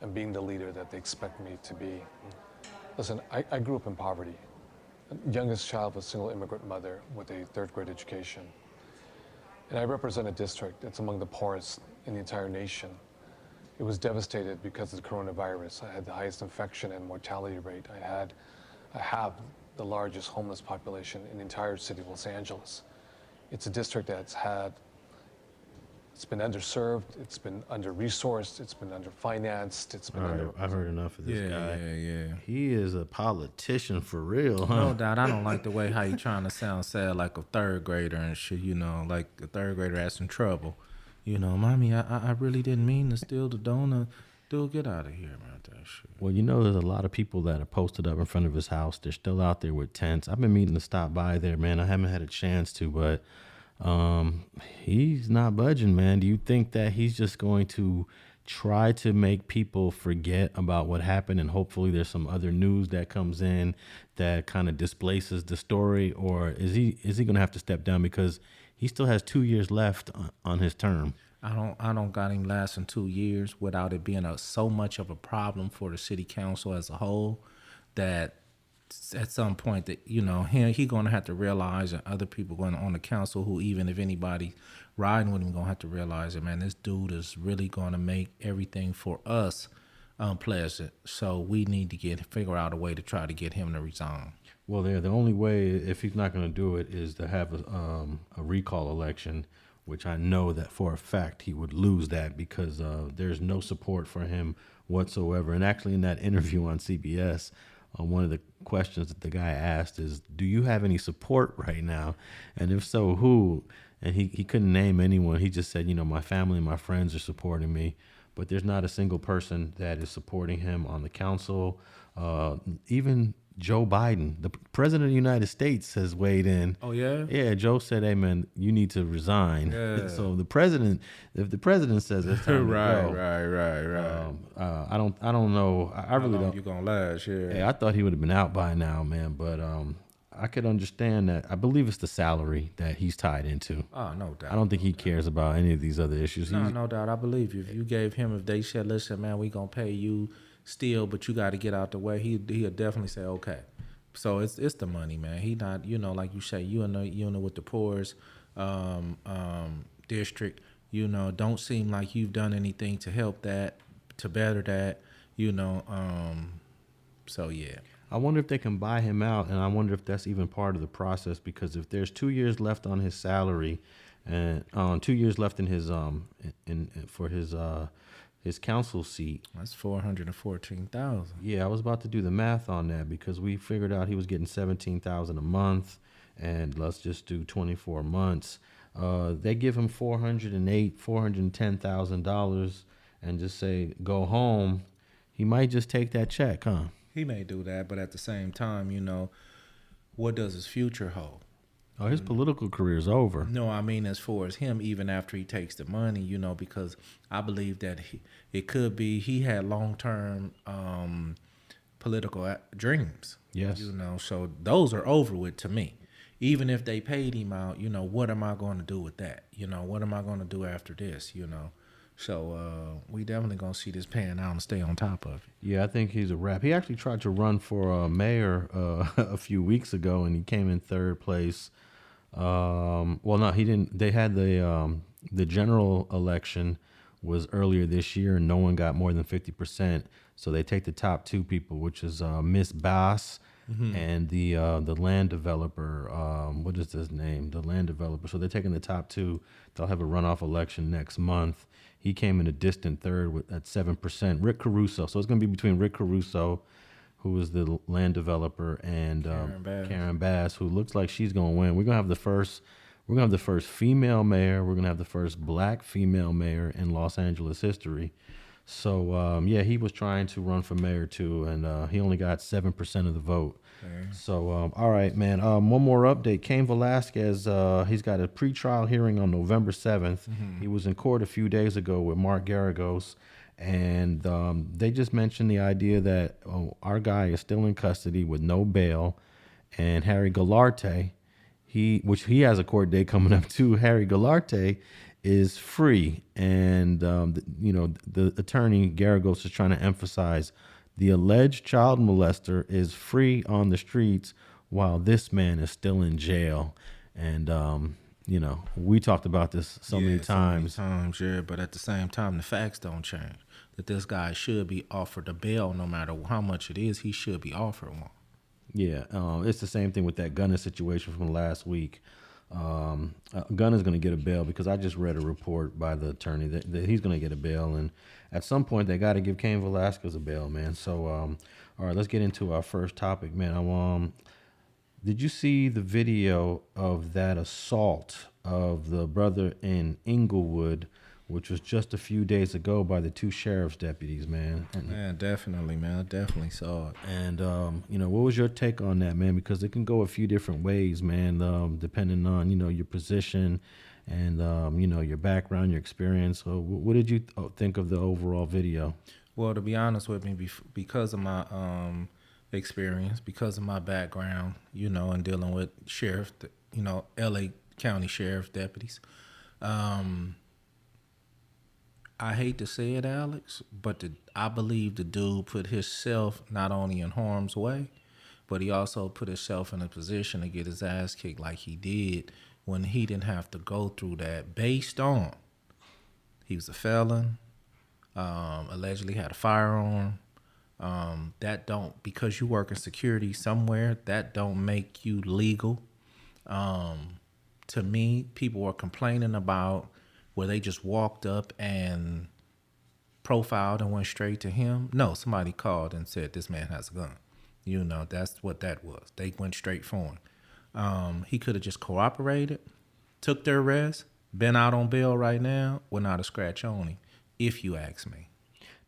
and being the leader that they expect me to be. Listen, I grew up in poverty. Youngest child of a single immigrant mother with a 3rd grade education. And I represent a district that's among the poorest in the entire nation. It was devastated because of the coronavirus. I had the highest infection and mortality rate. I have the largest homeless population in the entire city of Los Angeles. It's a district it's been underserved, it's been under-resourced, it's been under-financed, it's been I've heard enough of this guy. Yeah. He is a politician for real, huh? No doubt. I don't like the way how you trying to sound sad like a 3rd grader and shit, you know, like a 3rd grader that's in trouble. You know, mommy, I really didn't mean to steal the donut. Dude, get out of here, man, that shit. Well, you know, there's a lot of people that are posted up in front of his house. They're still out there with tents. I've been meaning to stop by there, man. I haven't had a chance to, but he's not budging, man. Do you think that he's just going to try to make people forget about what happened, and hopefully there's some other news that comes in that kind of displaces the story? Or is he going to have to step down because he still has 2 years left on his term? I don't got him lasting 2 years without it being so much of a problem for the city council as a whole that at some point that, you know, he going to have to realize, and other people going on the council who, even if anybody riding with him, going to have to realize that, man, this dude is really going to make everything for us unpleasant. So we need to figure out a way to try to get him to resign. Well, the only way, if he's not going to do it, is to have a recall election, which I know that for a fact he would lose that because there's no support for him whatsoever. And actually in that interview on CBS, one of the questions that the guy asked is, do you have any support right now? And if so, who? And he couldn't name anyone. He just said, my family and my friends are supporting me. But there's not a single person that is supporting him on the council. Even Joe Biden, the president of the United States, has weighed in. Oh, yeah? Yeah, Joe said, hey, man, you need to resign. Yeah. So if the president says it's time to go. Right. I don't know. I really don't. You're going to last, yeah. Hey, I thought he would have been out by now, man. But I could understand that. I believe it's the salary that he's tied into. Oh, no doubt. I don't think he cares about any of these other issues. No doubt. I believe you. If you gave him, if they said, listen, man, we going to pay you still, but you got to get out the way, he'll definitely say, okay. So it's the money, man. He not, like you say, you know with the poorest district, don't seem like you've done anything to help that, to better that, so yeah. I wonder if they can buy him out, and I wonder if that's even part of the process, because if there's 2 years left on his salary, and 2 years left in his for his council seat, that's $414,000. Yeah, I was about to do the math on that, because we figured out he was getting $17,000 a month, and let's just do 24 months. They give him $410,000, and just say go home. He might just take that check, huh? He may do that, but at the same time, what does his future hold? Oh, his political career is over. No, I mean as far as him, even after he takes the money, because I believe that it could be he had long-term political dreams. Yes. So those are over with to me. Even if they paid him out, what am I going to do with that? What am I going to do after this? So we definitely going to see this pan out and stay on top of it. Yeah, I think he's a wrap. He actually tried to run for mayor a few weeks ago, and he came in third place. Well, no, he didn't. They had the general election was earlier this year, and no one got more than 50%. So they take the top two people, which is Miss Bass and the land developer. What is his name? The land developer. So they're taking the top two. They'll have a runoff election next month. He came in a distant third at 7%. Rick Caruso. So it's going to be between Rick Caruso, who is the land developer, and Karen Bass, who looks like she's going to win. We're going to have the first female mayor. We're going to have the first black female mayor in Los Angeles history. So, he was trying to run for mayor too, and he only got 7% of the vote. Okay. So, all right, man. One more update. Cain Velasquez, he's got a pretrial hearing on November 7th. He was in court a few days ago with Mark Garagos, and they just mentioned the idea that our guy is still in custody with no bail, and Harry Galarte, which he has a court date coming up too. Harry Galarte is free, and the attorney Garagos is trying to emphasize the alleged child molester is free on the streets while this man is still in jail. And we talked about this so many times. Yeah, but at the same time, the facts don't change. That this guy should be offered a bail, no matter how much it is. He should be offered one. Yeah, it's the same thing with that Gunner situation from last week. Gunner's going to get a bail, because I just read a report by the attorney that he's going to get a bail, and at some point they got to give Cain Velasquez a bail, man. So, all right, let's get into our first topic, man. Did you see the video of that assault of the brother in Inglewood, which was just a few days ago by the two sheriff's deputies, man? Man, definitely, man. I definitely saw it. And, what was your take on that, man? Because it can go a few different ways, man, depending on, your position and, your background, your experience. So what did you think of the overall video? Well, to be honest with me, because of my experience, because of my background, in dealing with sheriff, L.A. County Sheriff deputies, I hate to say it, Alex, but I believe the dude put himself not only in harm's way, but he also put himself in a position to get his ass kicked like he did when he didn't have to go through that, based on he was a felon, allegedly had a firearm. Because you work in security somewhere, that don't make you legal. To me, people were complaining about where they just walked up and profiled and went straight to him. No, somebody called and said, this man has a gun. You know, that's what that was. They went straight for him. He could have just cooperated, took their arrest, been out on bail right now, without a scratch on him, if you ask me.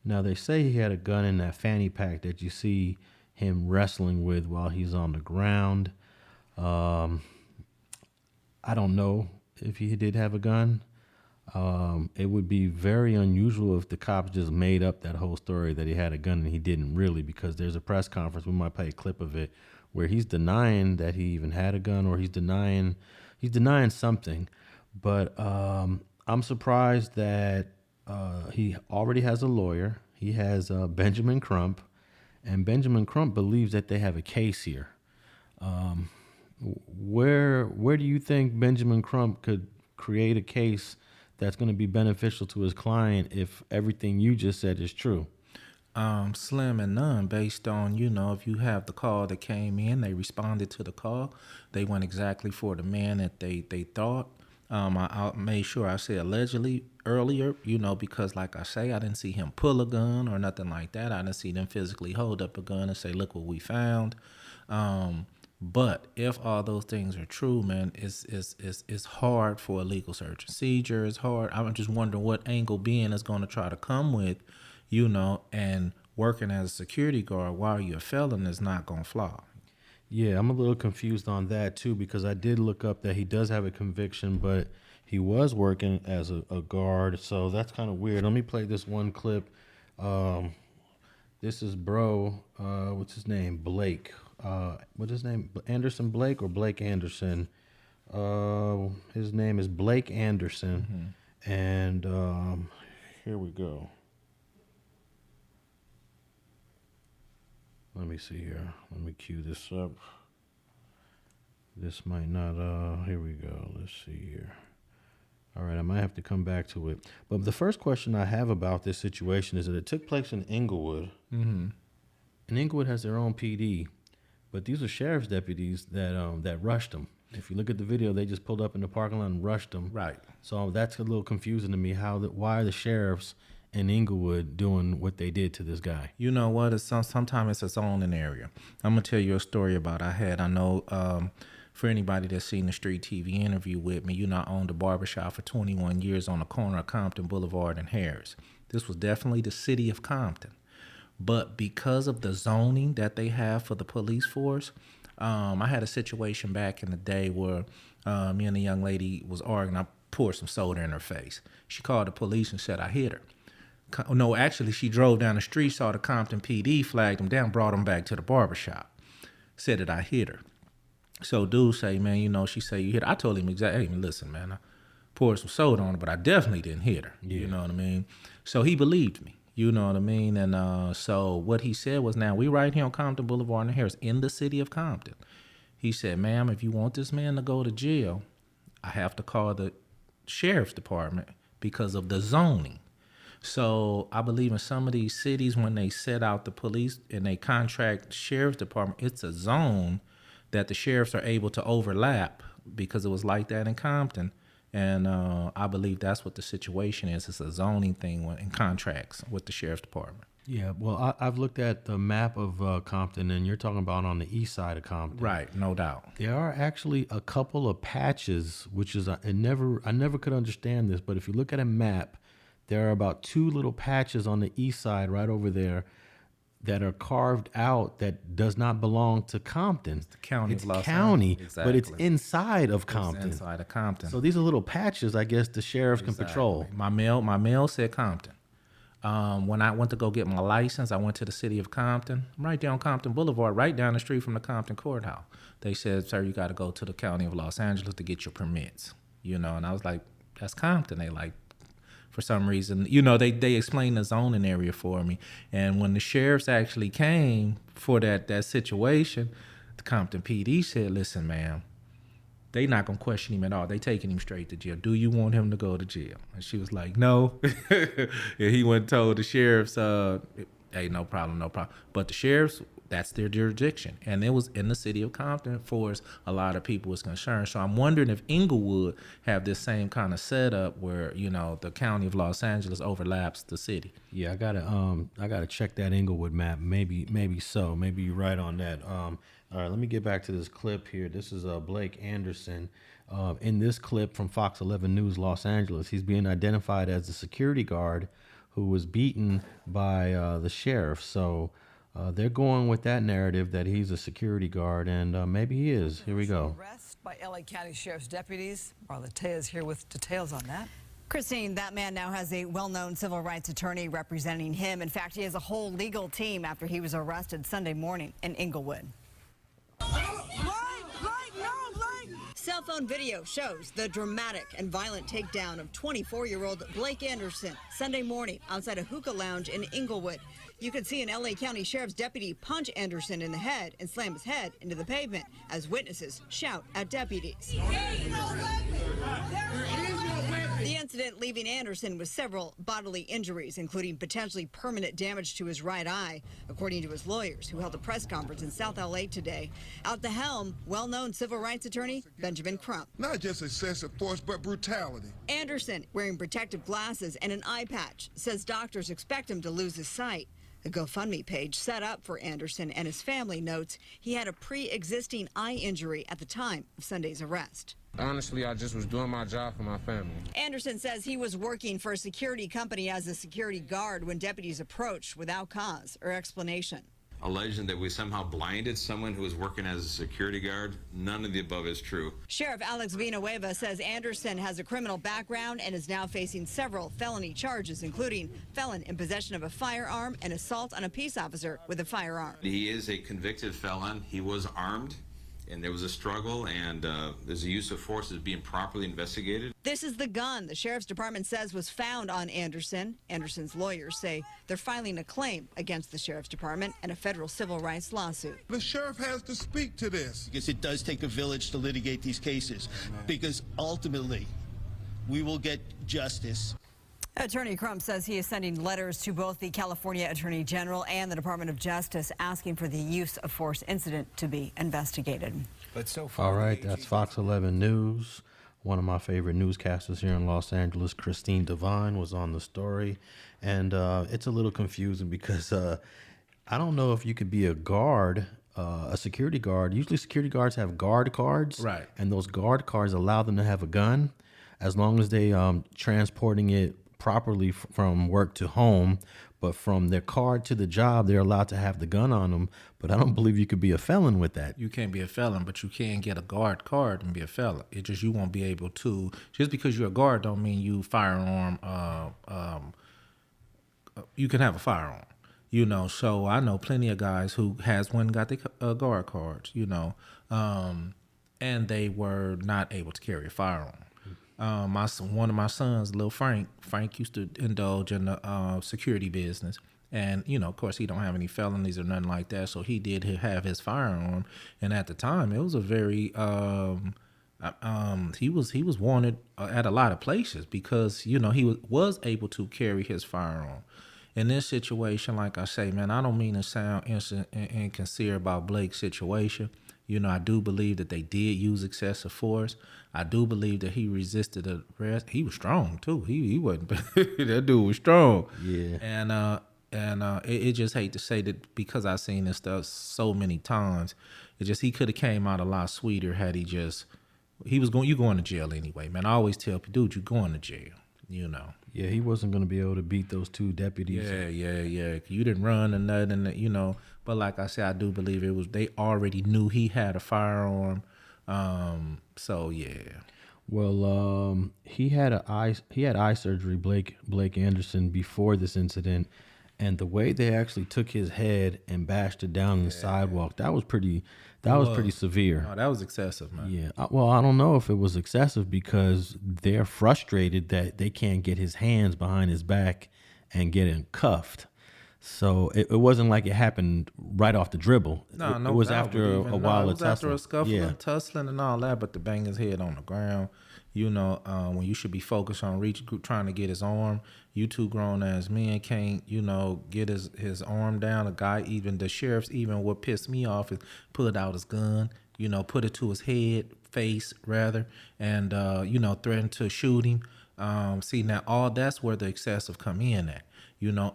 Now, they say he had a gun in that fanny pack that you see him wrestling with while he's on the ground. I don't know if he did have a gun. It would be very unusual if the cops just made up that whole story that he had a gun and he didn't really, because there's a press conference, we might play a clip of it, where he's denying that he even had a gun, or he's denying something. But I'm surprised that he already has a lawyer. He has Benjamin Crump, and Benjamin Crump believes that they have a case here. Where do you think Benjamin Crump could create a case that's going to be beneficial to his client if everything you just said is true? Slim and none, based on, you know, if you have the call that came in, they responded to the call. They went exactly for the man that they thought. I made sure I said allegedly earlier, you know, because like I say, I didn't see him pull a gun or nothing like that. I didn't see them physically hold up a gun and say, look what we found. But if all those things are true, man, it's hard for a legal search and seizure. It's hard. I'm just wondering what angle being is going to try to come with, you know, and working as a security guard while you're a felon is not going to fly. Yeah, I'm a little confused on that too, because I did look up that he does have a conviction, but he was working as a guard, so that's kind of weird. Let me play this one clip. This is what's his name? Blake. What's his name? Anderson Blake or Blake Anderson? His name is Blake Anderson. Mm-hmm. And here we go. Let me see here. Let me cue this up. This might not, here we go. Let's see here. All right, I might have to come back to it. But the first question I have about this situation is that it took place in Inglewood. Mm-hmm. And Inglewood has their own PD. But these are sheriff's deputies that rushed them. If you look at the video, they just pulled up in the parking lot and rushed them. Right. So that's a little confusing to me. Why are the sheriffs in Inglewood doing what they did to this guy? You know what? Sometimes it's its own an area. I'm going to tell you a story about I know for anybody that's seen the Street TV interview with me, you know, I owned a barbershop for 21 years on the corner of Compton Boulevard and Harris. This was definitely the city of Compton. But because of the zoning that they have for the police force, I had a situation back in the day where me and a young lady was arguing. I poured some soda in her face. She called the police and said I hit her. No, actually, she drove down the street, saw the Compton PD, flagged him down, brought him back to the barbershop, said that I hit her. So dude say, man, you know, she say you hit her. I told him exactly, hey, listen, man, I poured some soda on her, but I definitely didn't hit her. Yeah. You know what I mean? So he believed me. You know what I mean? And so what he said was, now we right here on Compton Boulevard and Harris in the city of Compton. He said, ma'am, if you want this man to go to jail, I have to call the sheriff's department because of the zoning. So I believe in some of these cities, when they set out the police and they contract sheriff's department, it's a zone that the sheriffs are able to overlap, because it was like that in Compton. And I believe that's what the situation is. It's a zoning thing in contracts with the sheriff's department. Yeah, well, I've looked at the map of Compton, and you're talking about on the east side of Compton. Right, no doubt. There are actually a couple of patches, which is I never could understand this, but if you look at a map, there are about 2 little patches on the east side right over there that are carved out that does not belong to Compton. It's the county of Los Angeles. Exactly. But it's inside of Compton. It's inside of Compton. So these are little patches, I guess, the sheriffs can patrol. My mail said Compton. When I went to go get my license, I went to the city of Compton. I'm right down Compton Boulevard, right down the street from the Compton courthouse. They said, sir, you got to go to the county of Los Angeles to get your permits. You know, and I was like, that's Compton. They like, for some reason, you know, they explained the zoning area for me. And when the sheriffs actually came for that situation, the Compton PD said, listen, ma'am, they not going to question him at all. They taking him straight to jail. Do you want him to go to jail? And she was like, no. And he went and told the sheriffs, hey, no problem. But the sheriffs, that's their jurisdiction. And it was in the city of Compton, for as a lot of people was concerned. So I'm wondering if Inglewood have this same kind of setup where, you know, the county of Los Angeles overlaps the city. Yeah, I gotta check that Inglewood map. Maybe so. Maybe you're right on that. All right, let me get back to this clip here. This is Blake Anderson. In this clip from Fox 11 News Los Angeles, he's being identified as the security guard who was beaten by the sheriff. So they're going with that narrative that he's a security guard, and maybe he is. Here we go. Arrest by LA County Sheriff's deputies. Marla Tea is here with details on that. Christine, that man now has a well-known civil rights attorney representing him. In fact, he has a whole legal team after he was arrested Sunday morning in Inglewood. Cell phone video shows the dramatic and violent takedown of 24-year-old Blake Anderson Sunday morning outside a hookah lounge in Inglewood. You can see an LA County Sheriff's deputy punch Anderson in the head and slam his head into the pavement as witnesses shout at deputies. The incident leaving Anderson with several bodily injuries, including potentially permanent damage to his right eye, according to his lawyers, who held a press conference in South LA today. At the helm, well-known civil rights attorney Benjamin Crump. Not just excessive force, but brutality. Anderson, wearing protective glasses and an eye patch, says doctors expect him to lose his sight. The GoFundMe page set up for Anderson and his family notes he had a pre-existing eye injury at the time of Sunday's arrest. Honestly, I just was doing my job for my family. Anderson says he was working for a security company as a security guard when deputies approached without cause or explanation. Alleging that we somehow blinded someone who was working as a security guard, none of the above is true. Sheriff Alex Villanueva says Anderson has a criminal background and is now facing several felony charges, including felon in possession of a firearm and assault on a peace officer with a firearm. He is a convicted felon. He was armed, and there was a struggle, and there's a use of force is being properly investigated. This is the gun the sheriff's department says was found on Anderson. Anderson's lawyers say they're filing a claim against the sheriff's department and a federal civil rights lawsuit. The sheriff has to speak to this. Because it does take a village to litigate these cases, because ultimately we will get justice. Attorney Crump says he is sending letters to both the California Attorney General and the Department of Justice asking for the use of force incident to be investigated. But so far, all right, that's Fox 11 News. One of my favorite newscasters here in Los Angeles, Christine Devine, was on the story. And it's a little confusing because I don't know if you could be a guard, a security guard. Usually security guards have guard cards. Right. And those guard cards allow them to have a gun as long as they transporting it properly from work to home, but from their card to the job, they're allowed to have the gun on them. But I don't believe you could be a felon with that. You can't be a felon, but you can get a guard card and be a felon. It just, you won't be able to, just because you're a guard don't mean you firearm, you can have a firearm, you know. So I know plenty of guys who has one, got the guard cards, you know, and they were not able to carry a firearm. One of my sons, little Frank used to indulge in the security business, and you know, of course, he don't have any felonies or nothing like that, so he did have his firearm. And at the time, it was a very he was wanted at a lot of places because you know he was able to carry his firearm. In this situation, like I say, man, I don't mean to sound inconsiderate about Blake's situation. You know, I do believe that they did use excessive force. I do believe that he resisted arrest. He was strong too. He wasn't. That dude was strong. Yeah. And it just hate to say that because I've seen this stuff so many times. It just, he could have came out a lot sweeter had he just. You going to jail anyway, man. I always tell people, dude, you going to jail. You know. Yeah, he wasn't going to be able to beat those two deputies. Yeah. You didn't run and nothing, you know. But like I said, I do believe it was, they already knew he had a firearm. So yeah. Well, he had eye surgery, Blake Anderson, before this incident, and the way they actually took his head and bashed it down the sidewalk, that was pretty severe. Oh, that was excessive, man. Yeah. Well, I don't know if it was excessive because they're frustrated that they can't get his hands behind his back and get him cuffed. So it wasn't like it happened right off the dribble. No, it was after a while of tussling. After a scuffle and tussling and all that, but to bang his head on the ground, When you should be focused on trying to get his arm. You two grown ass men can't, get his arm down. The sheriff's even what pissed me off is pulled out his gun, put it to his face rather, and, threatened to shoot him. See, now all that's where the excessive come in at.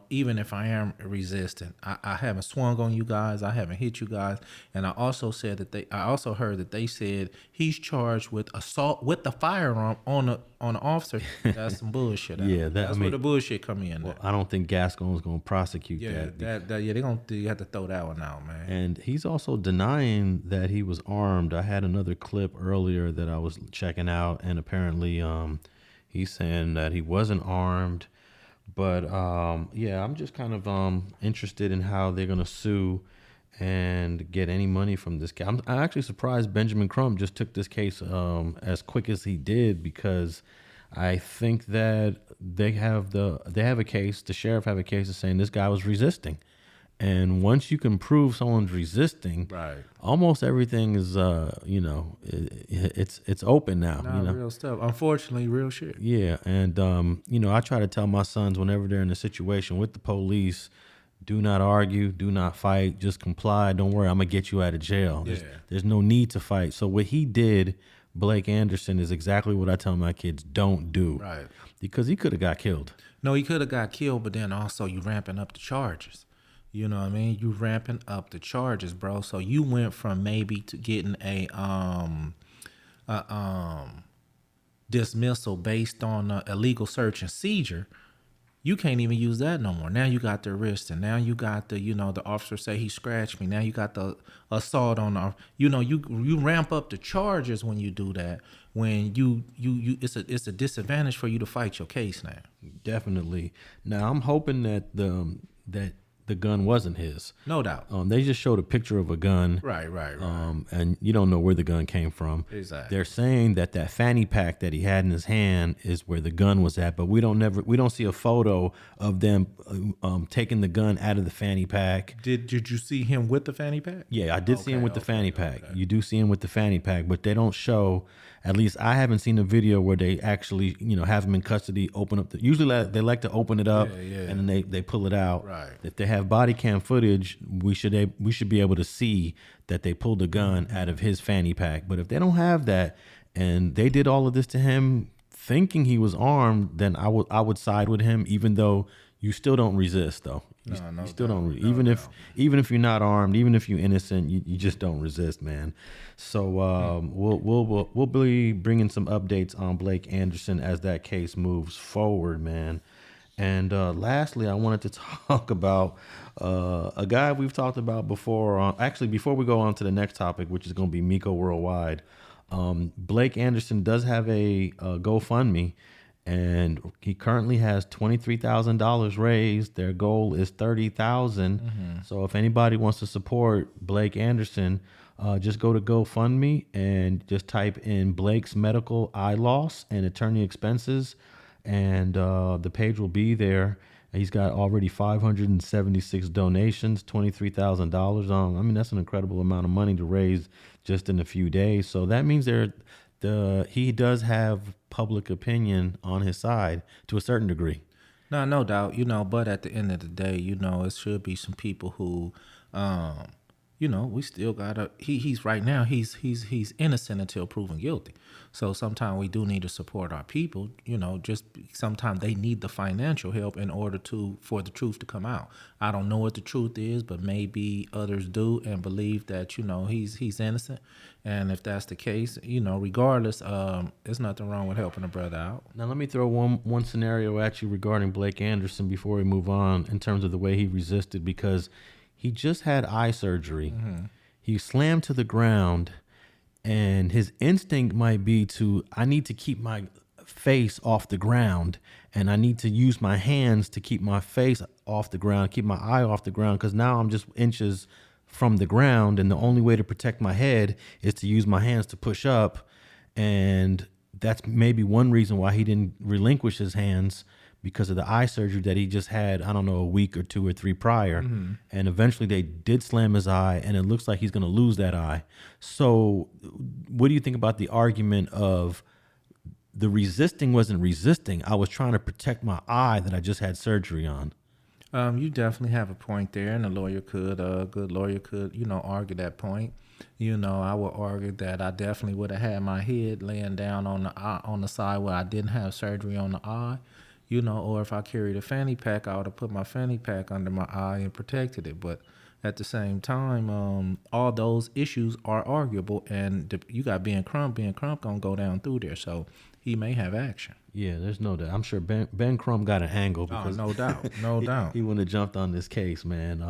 Even if I am resistant, I haven't swung on you guys, I haven't hit you guys, and I also heard that they said he's charged with assault with the firearm on an officer. That's some bullshit. Yeah, that's where the bullshit come in. Well, I don't think Gascon's gonna prosecute that. You have to throw that one out, man. And he's also denying that he was armed. I had another clip earlier that I was checking out, and apparently, he's saying that he wasn't armed. But I'm just kind of interested in how they're gonna sue and get any money from this case. I'm actually surprised Benjamin Crump just took this case as quick as he did, because I think that they have a case. The sheriff have a case of saying this guy was resisting, and once you can prove someone's resisting, right, almost everything is it's open now. Real stuff. Unfortunately, real shit. Yeah, and I try to tell my sons whenever they're in a situation with the police, do not argue, do not fight, just comply. Don't worry, I'm gonna get you out of jail. There's no need to fight. So what he did, Blake Anderson, is exactly what I tell my kids don't do. Right. Because he could have got killed. No, he could have got killed, but then also you ramping up the charges. You know what I mean? You ramping up the charges, bro. So you went from maybe to getting a dismissal based on illegal search and seizure. You can't even use that no more. Now you got the arrest, and now you got the officer say he scratched me. Now you got the assault on the, you ramp up the charges when you do that. When it's a disadvantage for you to fight your case now. Definitely. Now I'm hoping that the gun wasn't his. No doubt. They just showed a picture of a gun. Right. And you don't know where the gun came from. Exactly. They're saying that fanny pack that he had in his hand is where the gun was at, but we don't see a photo of them taking the gun out of the fanny pack. Did you see him with the fanny pack? Yeah, I did see him with the fanny pack. Okay. You do see him with the fanny pack, but they don't show. At least I haven't seen a video where they actually, have him in custody, open up usually they like to open it up and then they pull it out. Right. If they have body cam footage, we should be able to see that they pulled the gun out of his fanny pack. But if they don't have that and they did all of this to him thinking he was armed, then I would side with him, even though you still don't resist though. You still don't. Even if you're not armed, even if you're innocent, you just don't resist, man. So we'll be bringing some updates on Blake Anderson as that case moves forward, man. And lastly, I wanted to talk about a guy we've talked about before. Actually, before we go on to the next topic, which is going to be Miko Worldwide, Blake Anderson does have a GoFundMe. And he currently has $23,000 raised. Their goal is $30,000. Mm-hmm. So if anybody wants to support Blake Anderson, just go to GoFundMe and just type in Blake's medical eye loss and attorney expenses, and the page will be there. He's got already 576 donations, $23,000. I mean, that's an incredible amount of money to raise just in a few days. So that means he does have public opinion on his side to a certain degree. No doubt, but at the end of the day, it should be some people who, we still gotta, he's right now, he's innocent until proven guilty. So sometimes we do need to support our people, just sometimes they need the financial help in order for the truth to come out. I don't know what the truth is, but maybe others do and believe that, he's innocent. And if that's the case, regardless, there's nothing wrong with helping a brother out. Now, let me throw one scenario at you regarding Blake Anderson before we move on in terms of the way he resisted, because he just had eye surgery. Mm-hmm. He slammed to the ground, and his instinct might be I need to keep my face off the ground, and I need to use my hands to keep my face off the ground, keep my eye off the ground, because now I'm just inches from the ground, and the only way to protect my head is to use my hands to push up. And that's maybe one reason why he didn't relinquish his hands, because of the eye surgery that he just had, I don't know, a week or 2 or 3 prior. Mm-hmm. And eventually they did slam his eye, and it looks like he's going to lose that eye. So what do you think about the argument of the resisting wasn't resisting. I was trying to protect my eye that I just had surgery on. You definitely have a point there, and a lawyer could, a good lawyer could, argue that point. I would argue that I definitely would have had my head laying down on the side where I didn't have surgery on the eye, or if I carried a fanny pack, I would have put my fanny pack under my eye and protected it. But at the same time, all those issues are arguable, and you got Ben Crump gonna go down through there, so he may have action. Yeah, there's no doubt. I'm sure Ben Crump got an angle because no doubt, no doubt. He wouldn't have jumped on this case, man.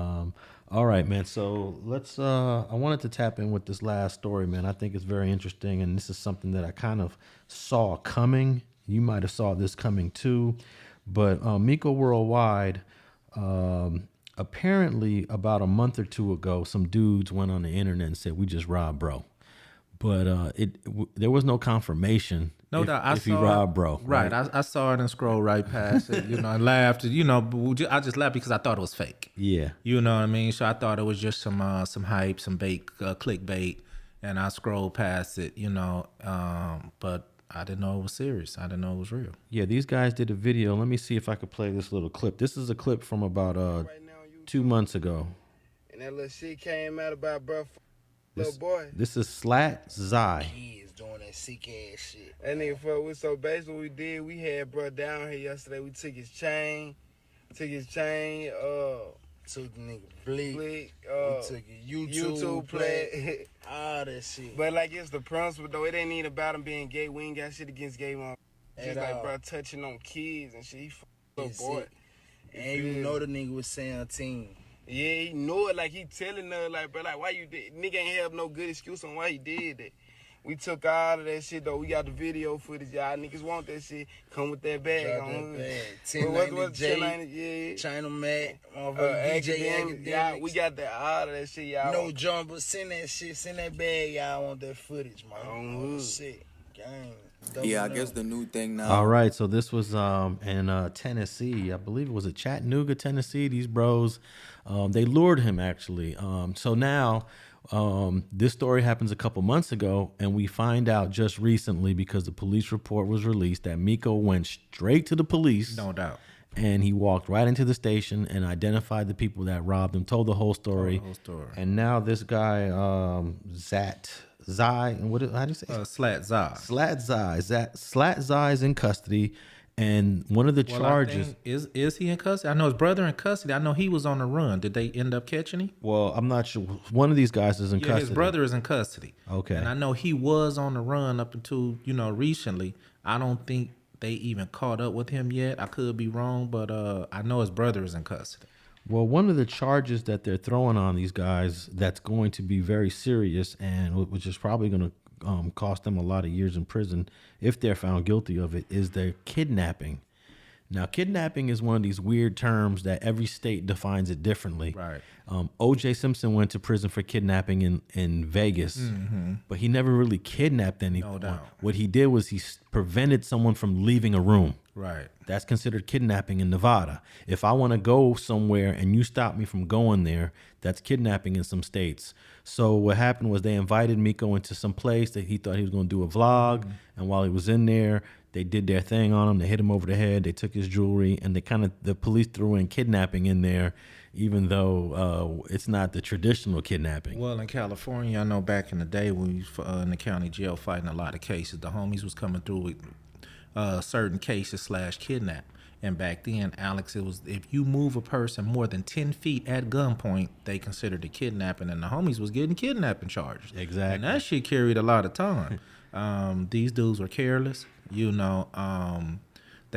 All right, man. So let's. I wanted to tap in with this last story, man. I think it's very interesting, and this is something that I kind of saw coming. You might have saw this coming too, but Miko Worldwide. Apparently, about a month or two ago, some dudes went on the internet and said, "We just robbed bro," but there was no confirmation. No doubt. If he robbed bro. Right. I saw it and scrolled right past it, and laughed. I just laughed because I thought it was fake. Yeah. You know what I mean? So I thought it was just some hype, some clickbait, and I scrolled past it, but I didn't know it was serious. I didn't know it was real. Yeah, these guys did a video. Let me see if I could play this little clip. This is a clip from about 2 months ago. And that little shit came out about bro, little boy. This is Slat Zai. He is doing that sick ass shit. That nigga fuck with. So basically what we did, we had bro down here yesterday. We took his chain, took the nigga bleak, we took his YouTube plate, all that shit. But like it's the principle though. It ain't even about him being gay. We ain't got shit against gay mom. Just like bro touching on kids and shit. He little boy. And you know the nigga was 17. Yeah, he knew it. Like he telling her, like bro, like why you did? Nigga ain't have no good excuse on why he did that. We took all of that shit though. We got the video footage. Y'all niggas want that shit? Come with that bag on. That bag. 1090 yeah. China Mac. DJ we got that all of that shit, y'all. No jumper. Send that shit. Send that bag. Y'all want that footage, man. Shit. Gang. Yeah, I guess the new thing now. All right, so this was in Tennessee. I believe it was Chattanooga, Tennessee. These bros, they lured him actually. So now this story happens a couple months ago, and we find out just recently because the police report was released that Miko went straight to the police. No doubt. And he walked right into the station and identified the people that robbed him, told the whole story. And now this guy, Zai, and how do you say? Slat Zai. Slat Zai is in custody, and one of the charges is he in custody? I know his brother in custody. I know he was on the run. Did they end up catching him? Well, I'm not sure. One of these guys is in custody. His brother is in custody. Okay, and I know he was on the run up until recently. I don't think they even caught up with him yet. I could be wrong, but I know his brother is in custody. Well, one of the charges that they're throwing on these guys that's going to be very serious and which is probably going to cost them a lot of years in prison if they're found guilty of it is their kidnapping. Now, kidnapping is one of these weird terms that every state defines it differently. Right. O.J. Simpson went to prison for kidnapping in Vegas, but he never really kidnapped anyone. No doubt. What he did was he prevented someone from leaving a room. Right. That's considered kidnapping in Nevada. If I want to go somewhere and you stop me from going there, that's kidnapping in some states. So what happened was they invited Miko into some place that he thought he was going to do a vlog. And while he was in there, they did their thing on him. They hit him over the head. They took his jewelry, and the police threw in kidnapping in there, even though it's not the traditional kidnapping. Well, in California, I know back in the day when we was in the county jail fighting a lot of cases, the homies was coming through with certain cases / kidnap. And back then, Alex, it was if you move a person more than 10 feet at gunpoint, they considered it kidnapping, and the homies was getting kidnapping charges. Exactly. And that shit carried a lot of time. These dudes were careless. They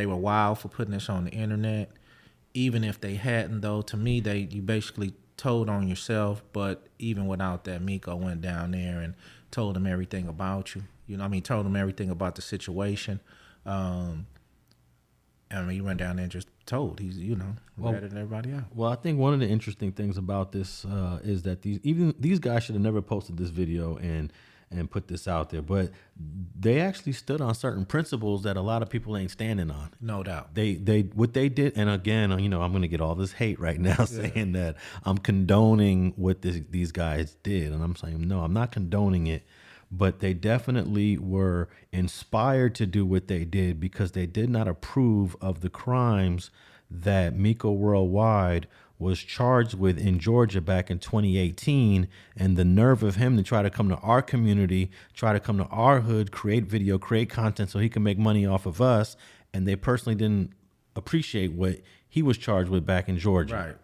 were wild for putting this on the internet. Even if they hadn't, though, to me, you basically told on yourself. But even without that, Miko went down there and told them everything about you. Told them everything about the situation. He went down there and just told. He's, ratted everybody out. Well, I think one of the interesting things about this is that these guys should have never posted this video and put this out there, but they actually stood on certain principles that a lot of people ain't standing on. No doubt. What they did, and again, I'm going to get all this hate right now saying that I'm condoning what these guys did, and I'm saying no, I'm not condoning it. but they definitely were inspired to do what they did because they did not approve of the crimes that Miko Worldwide was charged with in Georgia back in 2018, and the nerve of him to try to come to our community, try to come to our hood, create video, create content so he can make money off of us, and they personally didn't appreciate what he was charged with back in Georgia.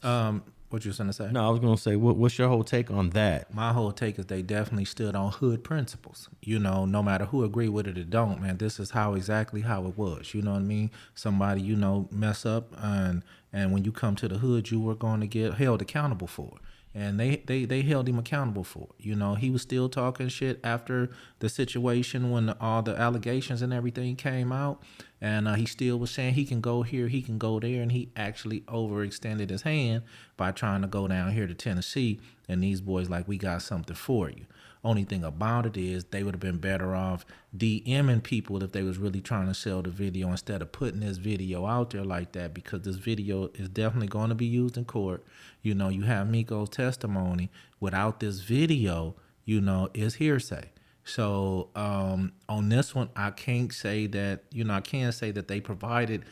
Right. What you was gonna say? No, I was gonna say, what's your whole take on that? My whole take is they definitely stood on hood principles. You know, no matter who agree with it or don't, man, this is exactly how it was. You know what I mean? Somebody, mess up, and when you come to the hood, you were going to get held accountable for it. And they held him accountable for it. You know, he was still talking shit after the situation when all the allegations and everything came out. And he still was saying he can go here, he can go there. And he actually overextended his hand by trying to go down here to Tennessee. And these boys like, we got something for you. Only thing about it is they would have been better off DMing people if they was really trying to sell the video instead of putting this video out there like that, because this video is definitely going to be used in court. You know, you have Miko's testimony. Without this video, is hearsay. So on this one, I can't say that, I can say that they provided,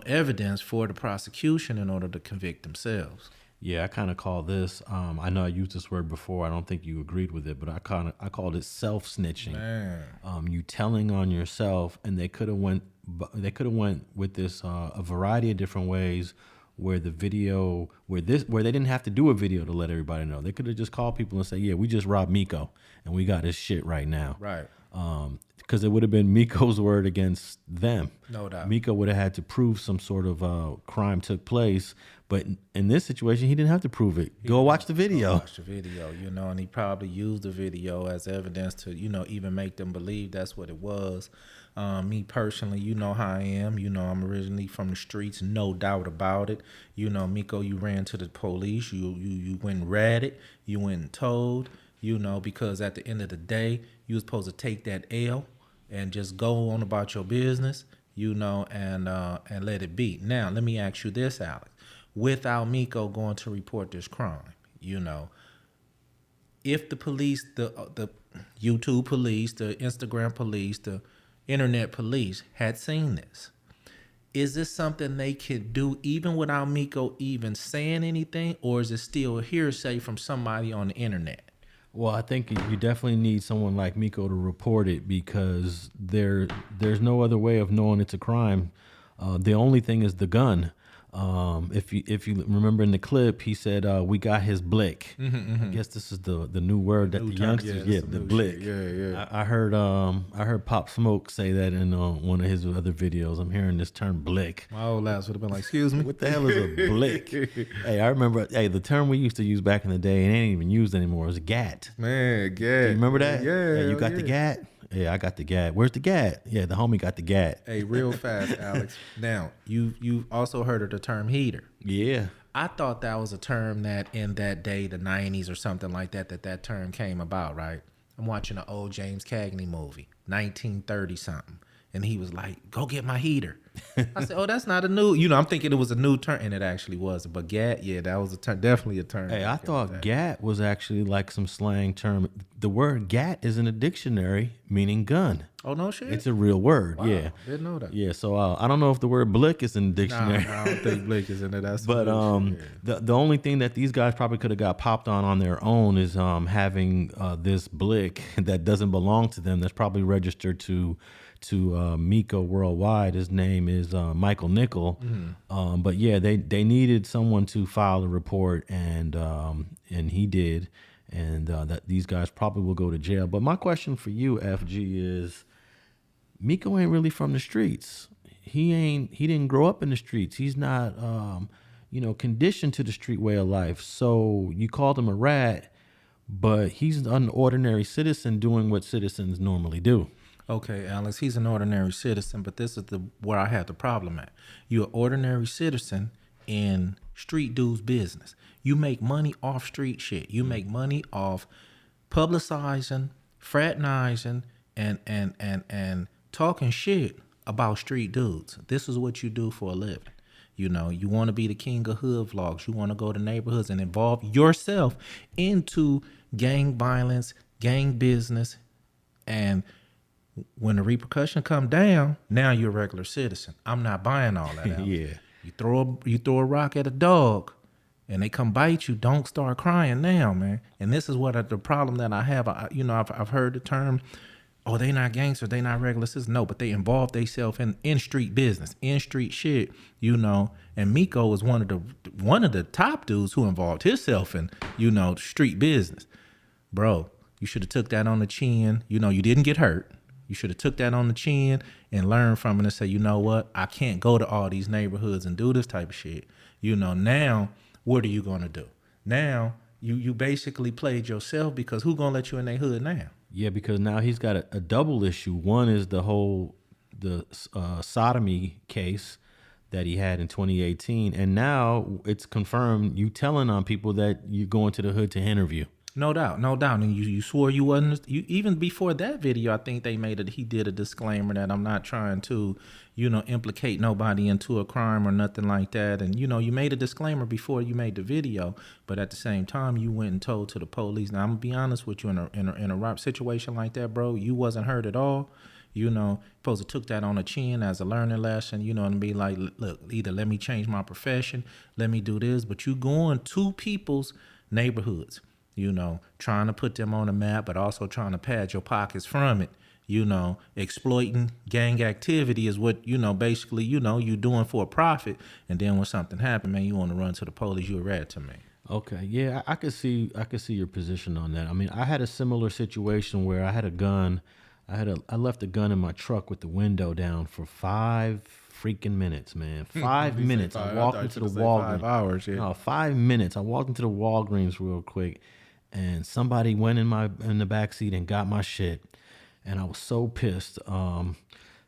evidence for the prosecution in order to convict themselves. Yeah, I kind of call this. I know I used this word before. I don't think you agreed with it, but I called it self-snitching. Man. You telling on yourself, and they could have went with this a variety of different ways. Where the video, where they didn't have to do a video to let everybody know. They could have just called people and say, "Yeah, we just robbed Miko, and we got his shit right now." Right. Because it would have been Miko's word against them. No doubt. Miko would have had to prove some sort of crime took place, but in this situation, he didn't have to prove it. Go watch the video. Watch the video, and he probably used the video as evidence to, even make them believe that's what it was. Me personally, you know how I am. I'm originally from the streets, no doubt about it. Miko, you ran to the police. You went and ratted. You went and told. Because at the end of the day, you was supposed to take that L and just go on about your business, and let it be. Now, let me ask you this, Alex. Without Miko going to report this crime, if the police, the YouTube police, the Instagram police, the internet police had seen this, is this something they could do even without Miko even saying anything, or is it still hearsay from somebody on the internet? Well, I think you definitely need someone like Miko to report it, because there's no other way of knowing it's a crime. The only thing is the gun. If you remember in the clip, he said, "We got his blick." I guess this is the new word that the youngsters the blick. Yeah. I heard Pop Smoke say that in one of his other videos. I'm hearing this term blick. My old ass would have been like, "Excuse me, what the hell is a blick?" Hey, I remember. Hey, the term we used to use back in the day, and it ain't even used anymore. It was gat. Man, gat. Do you remember that? Yeah. Hey, you got the gat? Yeah, I got the gat. Where's the gat? Yeah, the homie got the gat. Hey, real fast, Alex. Now, you've also heard of the term heater. Yeah. I thought that was a term that in that day, the 90s or something like that term came about, right? I'm watching an old James Cagney movie, 1930 something. And he was like, "Go get my heater." I said, "Oh, that's not a new," I'm thinking it was a new term, and it actually wasn't. But gat, yeah, that was a term, definitely a term. Hey, I thought gat was actually like some slang term. The word gat is in a dictionary meaning gun. Oh, no shit? It's a real word, Wow, yeah. didn't know that. Yeah, so I don't know if the word blick is in the dictionary. Nah, I don't think blick is in it. That's but the only thing that these guys probably could have got popped on their own is having this blick that doesn't belong to them. That's probably registered to Miko Worldwide. His name is Michael Nickel. Mm-hmm. But yeah, they needed someone to file a report, and he did, and that these guys probably will go to jail. But my question for you, FG, is Miko ain't really from the streets. He didn't grow up in the streets. He's not conditioned to the street way of life. So you called him a rat, but he's an ordinary citizen doing what citizens normally do. Okay, Alex, he's an ordinary citizen, but this is where I had the problem at. You're an ordinary citizen in street dude's business. You make money off street shit. You make money off publicizing, fraternizing, and talking shit about street dudes. This is what you do for a living. You want to be the king of hood vlogs. You want to go to neighborhoods and involve yourself into gang violence, gang business, and when the repercussion come down, now you're a regular citizen. I'm not buying all that. Yeah. You throw a rock at a dog, and they come bite you. Don't start crying now, man. And this is what the problem that I have. I've heard the term, "Oh, they not gangsters, they not regular citizens." No, but they involve themselves in street business, in street shit. And Miko was one of the top dudes who involved himself in street business. Bro, you should have took that on the chin. You didn't get hurt. You should have took that on the chin and learned from it and say, you know what? I can't go to all these neighborhoods and do this type of shit. Now, what are you going to do? Now, you basically played yourself, because who going to let you in their hood now? Yeah, because now he's got a double issue. One is the sodomy case that he had in 2018. And now it's confirmed you telling on people that you're going to the hood to interview. No doubt. And you swore you wasn't. Even before that video, I think he did a disclaimer that I'm not trying to, implicate nobody into a crime or nothing like that. And, you made a disclaimer before you made the video, but at the same time, you went and told to the police. Now, I'm going to be honest with you, in a rap situation like that, bro, you wasn't hurt at all. Supposed to took that on the chin as a learning lesson, and be like, look, either let me change my profession, let me do this, but you going to people's neighborhoods, trying to put them on the map, but also trying to pad your pockets from it, exploiting gang activity is what, basically, you doing for a profit. And then when something happened, man, you want to run to the police, you a rat to me. Okay. Yeah, I could see your position on that. I mean, I had a similar situation where I had a gun. I left a gun in my truck with the window down for 5 freaking minutes, man. 5 minutes. I walked into the Walgreens. 5 hours, yeah. No, 5 minutes. I walked into the Walgreens real quick, and somebody went in the back seat and got my shit, and I was so pissed.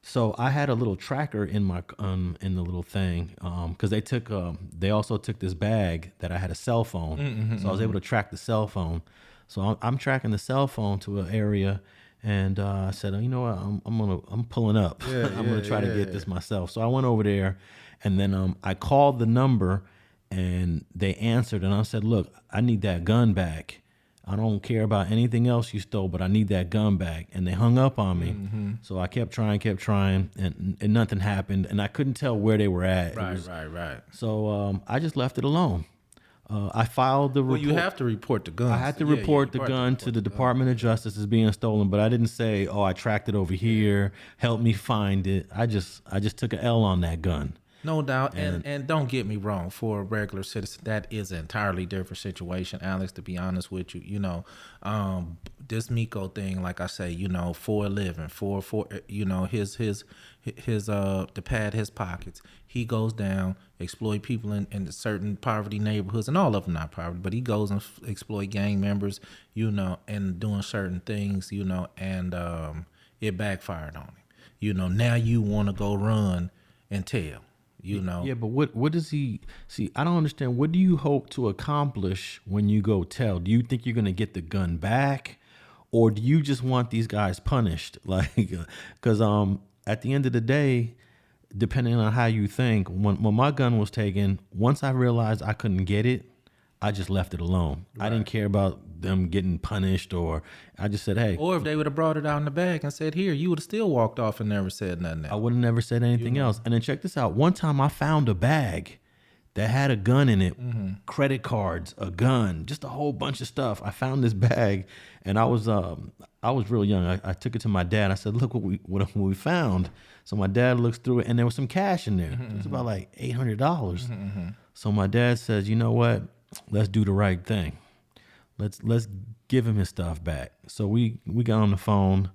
So I had a little tracker in my in the little thing, because they also took this bag that I had a cell phone, so I was able to track the cell phone. So I'm tracking the cell phone to an area. And I said, you know what, I'm pulling up. I'm gonna try to get this myself. So I went over there, and then I called the number, and they answered, and I said, look, I need that gun back. I don't care about anything else you stole, but I need that gun back. And they hung up on me. So I kept trying, and nothing happened, and I couldn't tell where they were at. Right. So I just left it alone. I filed the report. Well, you have to report the gun. I had to report the gun to the Department of Justice as being stolen, but I didn't say, I tracked it over here, help me find it. I just took an L on that gun. No doubt. And don't get me wrong, for a regular citizen, that is an entirely different situation, Alex, to be honest with you. This Miko thing, like I say, for a living, for to pad his pockets. He goes down, exploit people in certain poverty neighborhoods, and all of them not poverty, but he goes and exploit gang members, and doing certain things, and it backfired on him. Now you want to go run and tell. Yeah, but what does he see? I don't understand. What do you hope to accomplish when you go tell? Do you think you're gonna get the gun back, or do you just want these guys punished? Like, because at the end of the day, depending on how you think, when my gun was taken, once I realized I couldn't get it, I just left it alone. Right. I didn't care about them getting punished, or I just said, hey. Or if they would have brought it out in the bag and said, here, you would have still walked off and never said nothing else. I would have never said anything else. And then check this out. One time I found a bag that had a gun in it, credit cards, a gun, just a whole bunch of stuff. I found this bag, and I was real young. I took it to my dad. I said, look what we found. So my dad looks through it, and there was some cash in there. It was about like $800. So my dad says, you know what? Let's do the right thing. Let's give him his stuff back. So we got on the phone,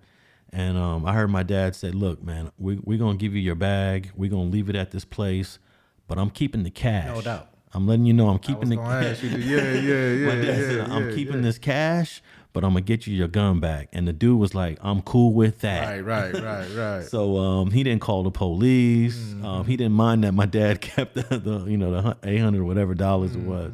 and I heard my dad say, look, man, we're going to give you your bag. We're going to leave it at this place, but I'm keeping the cash. No doubt. I'm letting you know I'm keeping the cash. Yeah. My dad said, I'm keeping this cash, but I'm going to get you your gun back. And the dude was like, I'm cool with that. Right. So he didn't call the police. He didn't mind that my dad kept the $800 or whatever dollars it was.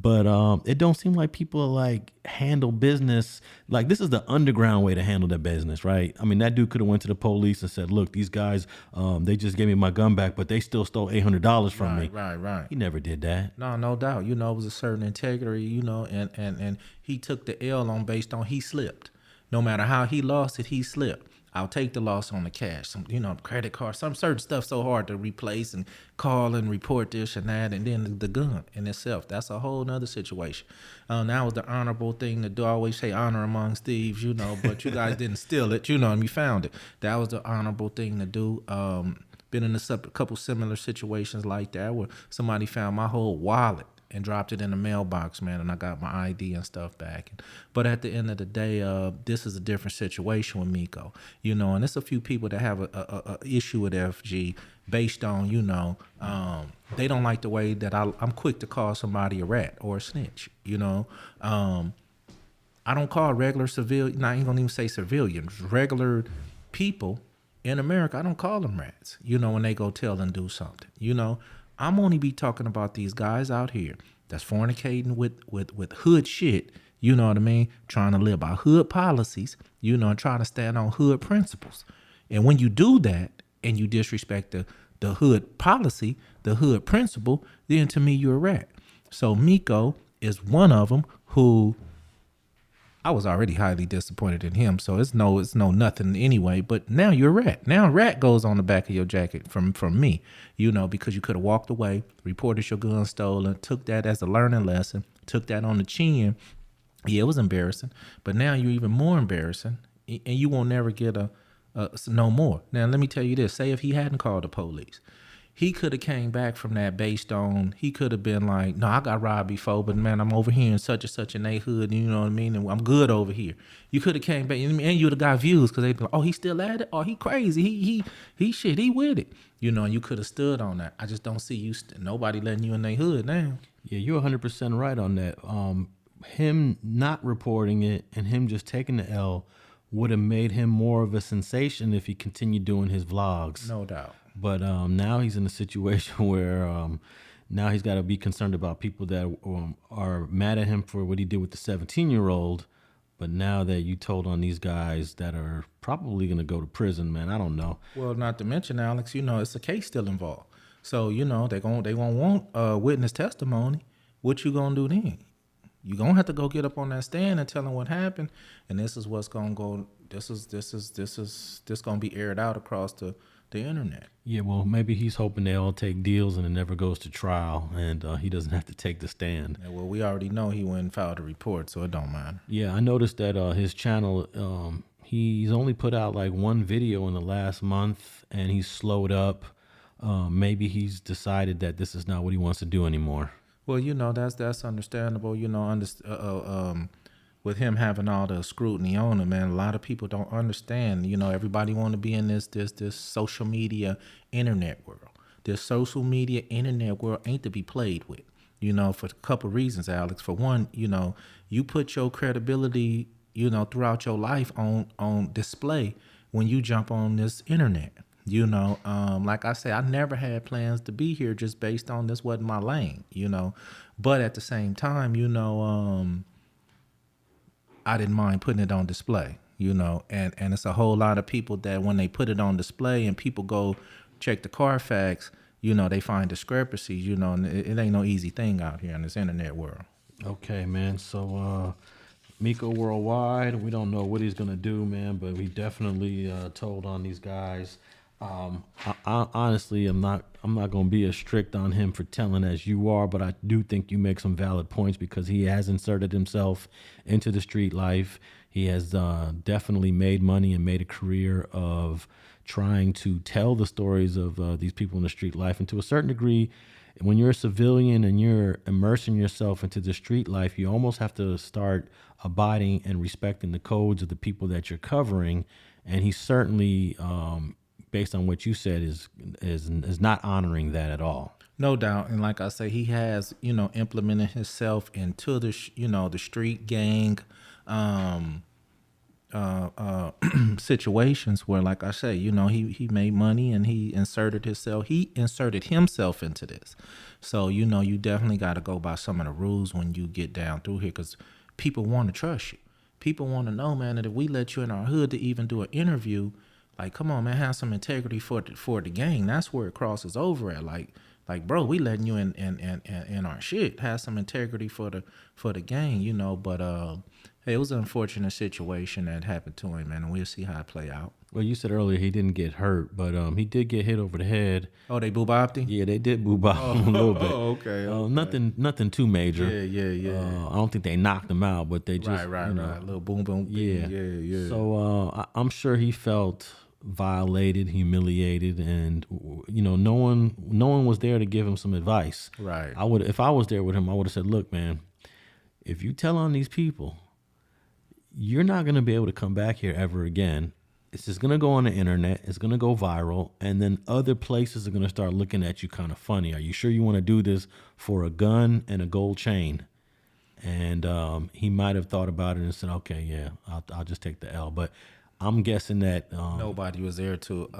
But it don't seem like people like handle business. Like this is the underground way to handle their business, right? I mean, that dude could have went to the police and said, look, these guys, they just gave me my gun back, but they still stole $800 from me. Right. He never did that. No doubt. You know, it was a certain integrity, you know, and he took the L on based on he slipped. No matter how he lost it, he slipped. I'll take the loss on the cash, some, you know, credit card, some certain stuff so hard to replace and call and report this and that, and then the gun in itself. That's a whole nother situation. That was the honorable thing to do. I always say honor amongst thieves, you know, but you guys didn't steal it, you know, and you found it. That was the honorable thing to do. Been in a couple similar situations like that where somebody found my whole wallet and dropped it in the mailbox, man, and I got my ID and stuff back. But at the end of the day, this is a different situation with Miko, you know, and there's a few people that have a issue with FG based on, you know, they don't like the way that I'm quick to call somebody a rat or a snitch, you know. I don't call regular civilian, I ain't gonna even say civilians, regular people in America, I don't call them rats, you know, when they go tell and do something, you know. I'm only be talking about these guys out here that's fornicating with hood shit, you know what I mean? Trying to live by hood policies, you know, and trying to stand on hood principles. And when you do that and you disrespect the hood policy, the hood principle, then to me, you're a rat. So Miko is one of them who I was already highly disappointed in him, so it's no nothing anyway. But now you're a rat. Now rat goes on the back of your jacket from me, you know, because you could have walked away, reported your gun stolen, took that as a learning lesson, took that on the chin. Yeah, it was embarrassing, but now you're even more embarrassing, and you won't never get no more. Now let me tell you this: say if he hadn't called the police, he could have came back from that based on, he could have been like, no, I got robbed before, but man, I'm over here in such and such a neighborhood, you know what I mean? And I'm good over here. You could have came back, and you would have got views because they'd be like, oh, he still at it? Oh, he crazy. He shit, he with it. You know, and you could have stood on that. I just don't see you, nobody letting you in their hood now. Yeah, you're 100% right on that. Him not reporting it and him just taking the L would have made him more of a sensation if he continued doing his vlogs. No doubt. But now he's in a situation where now he's got to be concerned about people that are mad at him for what he did with the 17-year-old. But now that you told on these guys that are probably going to go to prison, man, I don't know. Well, not to mention, Alex, you know, it's a case still involved. So, you know, they gonna want witness testimony. What you going to do then? You going to have to go get up on that stand and tell them what happened. And this is what's going to go. This going to be aired out across the internet. Yeah, well, maybe he's hoping they all take deals and it never goes to trial, and he doesn't have to take the stand. Yeah, well, we already know he went and filed a report, so it don't matter. Yeah, I noticed that his channel, he's only put out like one video in the last month, and he's slowed up. Maybe he's decided that this is not what he wants to do anymore. Well, you know, that's understandable. You know, with him having all the scrutiny on him, man, a lot of people don't understand. You know, everybody want to be in this social media internet world. This social media internet world ain't to be played with, you know, for a couple reasons, Alex. For one, you know, you put your credibility, you know, throughout your life on display when you jump on this internet. You know, like I said, I never had plans to be here just based on this wasn't my lane, you know. But at the same time, you know, I didn't mind putting it on display, you know, and it's a whole lot of people that when they put it on display and people go check the Carfax, you know, they find discrepancies, you know, and it ain't no easy thing out here in this internet world. Okay, man. So Miko Worldwide, we don't know what he's going to do, man, but we definitely told on these guys. I honestly, I'm not going to be as strict on him for telling as you are, but I do think you make some valid points because he has inserted himself into the street life. He has definitely made money and made a career of trying to tell the stories of these people in the street life. And to a certain degree, when you're a civilian and you're immersing yourself into the street life, you almost have to start abiding and respecting the codes of the people that you're covering. And he certainly, based on what you said, is not honoring that at all. No doubt. And like I say, he has, you know, implemented himself into the, you know, the street gang situations where, like I say, you know, he made money and he inserted himself into this. So, you know, you definitely got to go by some of the rules when you get down through here, because people want to trust you. People want to know, man, that if we let you in our hood to even do an interview, like, come on, man, have some integrity for the gang. That's where it crosses over at. Like, bro, we letting you in our shit. Have some integrity for the gang, you know. But hey, it was an unfortunate situation that happened to him, man, and we'll see how it play out. Well, you said earlier he didn't get hurt, but he did get hit over the head. Oh, they boo-bopped him? Yeah, they did boo-bop him a little bit. Oh, okay. Nothing too major. Yeah. I don't think they knocked him out, but they just right. A little boom. Yeah. So I'm sure he felt violated, humiliated, and you know, no one was there to give him some advice. Right. If I was there with him, I would have said, look, man, if you tell on these people, you're not going to be able to come back here ever again. It's just going to go on the internet. It's going to go viral. And then other places are going to start looking at you kind of funny. Are you sure you want to do this for a gun and a gold chain? And he might have thought about it and said, okay, yeah, I'll just take the L. But I'm guessing that nobody was there to